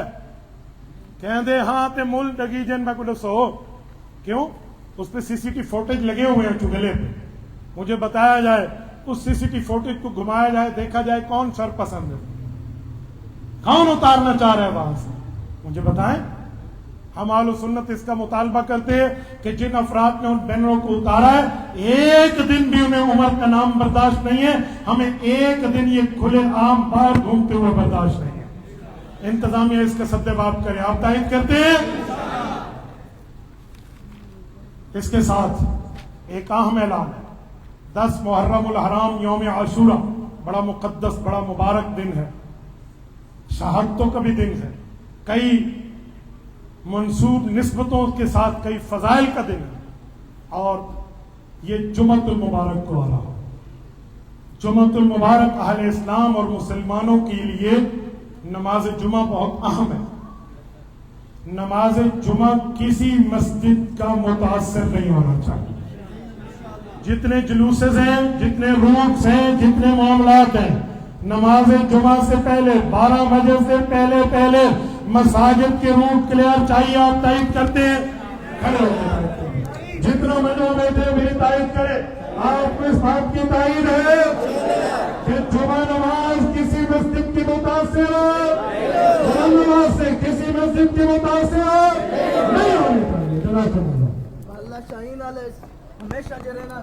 کہیں دے ہاں تے مل ڈگی جن میں کو سو. کیوں؟ اس پہ سی سی ٹی فوٹیج لگے ہوئے ہیں چگلے پہ. مجھے بتایا جائے اس سی سی ٹی فوٹیج کو گھمایا جائے, دیکھا جائے کون سر پسند ہے, کون اتارنا چاہ رہا ہے وہاں سے, مجھے بتائیں. ہم اہل سنت اس کا مطالبہ کرتے ہیں کہ جن افراد نے ان بینروں کو اتارا ہے ایک دن بھی انہیں عمر کا نام برداشت نہیں ہے. ہمیں ایک دن یہ کھلے عام باہر گھومتے ہوئے برداشت نہیں ہے. انتظامیہ اس کا سدباب کرے. آپ تائید کرتے ہیں؟ اس کے ساتھ ایک اہم اعلان ہے. 10 محرم الحرام یوم عاشورہ بڑا مقدس بڑا مبارک دن ہے, شہادتوں کا بھی دن ہے, کئی منسوب نسبتوں کے ساتھ کئی فضائل کا دن ہے. اور یہ جمعۃ المبارک کو آ رہا. جمعۃ المبارک اہل اسلام اور مسلمانوں کے لیے نماز جمعہ بہت اہم ہے. نماز جمعہ کسی مسجد کا متاثر نہیں ہونا چاہیے. جتنے جلوسز ہیں, جتنے روٹس ہیں, جتنے معاملات ہیں, نماز جمعہ سے پہلے 12 بجے سے پہلے مساجد کے روٹ کلیئر چاہیے. آپ تائید کرتے ہیں؟ کھڑے ہوتے جتنا مجھے بیٹھے میری تائید کرے. آپ کو اس بات کی تائید ہے کہ جمعہ نماز کسی مسجد کی متاثر نماز سے کسی مسجد کی متاثر نہیں ہونی چاہیے. جناب اللہ شاہین علیہ ہمیشہ جرنا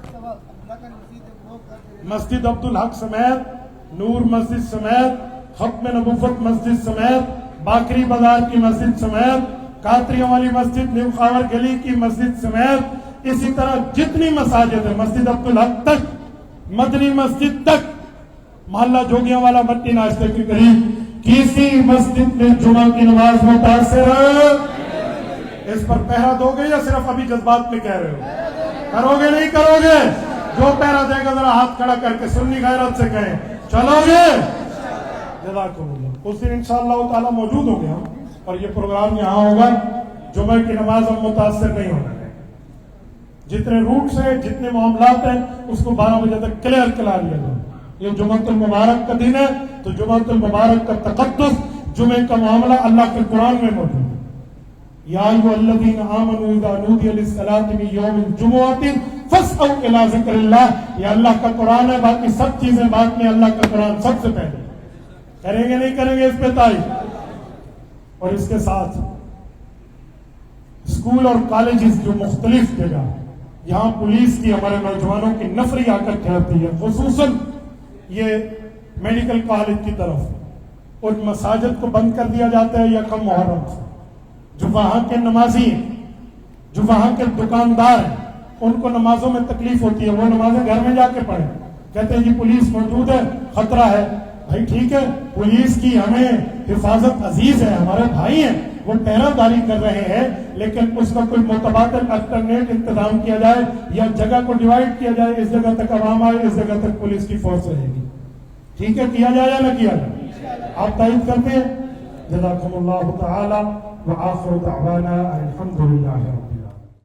مسجد عبدالحق سمیت, نور مسجد سمیت, ختم نبوت مسجد سمیت, باکری بازار کی مسجد سمیت, کاتریوں والی مسجد, نیو خاور گلی کی مسجد سمیت, اسی طرح جتنی مساجد ہیں مسجد عبدالحق تک, مدنی مسجد تک, محلہ جوگیاں والا مٹی ناشتے کے قریب کسی مسجد میں جمعہ کی نماز متاثر ہے. اس پر پہرا دو گے یا صرف ابھی جذبات میں کہہ رہے ہو؟ کرو گے نہیں کرو گے؟ جو پہرا دے گا ذرا ہاتھ کھڑا کر کے سنی غیرت سے کہیں چلو گے. جزاکم اللہ. اس دن انشاءاللہ تعالی موجود ہوں گے ہم, اور یہ پروگرام یہاں ہوگا. جمعہ کی نماز ہم متاثر نہیں ہونا ہے. جتنے روٹس ہیں, جتنے معاملات ہیں, اس کو 12 بجے تک کلیئر کرا لیا جائے. یہ جمعۃ المبارک کا دن ہے تو جمعۃ المبارک کا تقدس, جمعے کا معاملہ اللہ کے قرآن میں موجود ہے. یا ایھا الذین آمنوا اذا نودی للصلاۃ من یوم الجمعۃ فاسعوا الی ذکر اللہ. یہ اللہ کا قرآن ہے, باقی سب چیزیں بعد میں. اللہ کا قرآن سب سے پہلے. کریں گے نہیں کریں گے اس پہ تائید؟ اور اس کے ساتھ اسکول اور کالجز جو مختلف جگہ یہاں پولیس کی ہمارے نوجوانوں کی نفری آ کر ٹھہرتی ہے, خصوصاً یہ میڈیکل کالج کی طرف, اور مساجد کو بند کر دیا جاتا ہے یکم محرم سے. جو وہاں کے نمازی ہیں, جو وہاں کے دکاندار ہیں, ان کو نمازوں میں تکلیف ہوتی ہے, وہ نمازیں گھر میں جا کے پڑھیں. کہتے ہیں جی پولیس موجود ہے, خطرہ ہے. بھائی ٹھیک ہے, پولیس کی ہمیں حفاظت عزیز ہے, ہمارے بھائی ہیں, وہ پہرہ داری کر رہے ہیں, لیکن اس کا کوئی متبادل الٹرنیٹ انتظام کیا جائے یا جگہ کو ڈیوائیڈ کیا جائے. اس جگہ تک عوام آئے, اس جگہ تک پولیس کی فورس رہے گی. ٹھیک ہے, کیا جائے یا نہ کیا جائے؟ آپ تائید کرتے ہیں؟ جزاکم اللہ تعالی وآخر دعوانا الحمدللہ.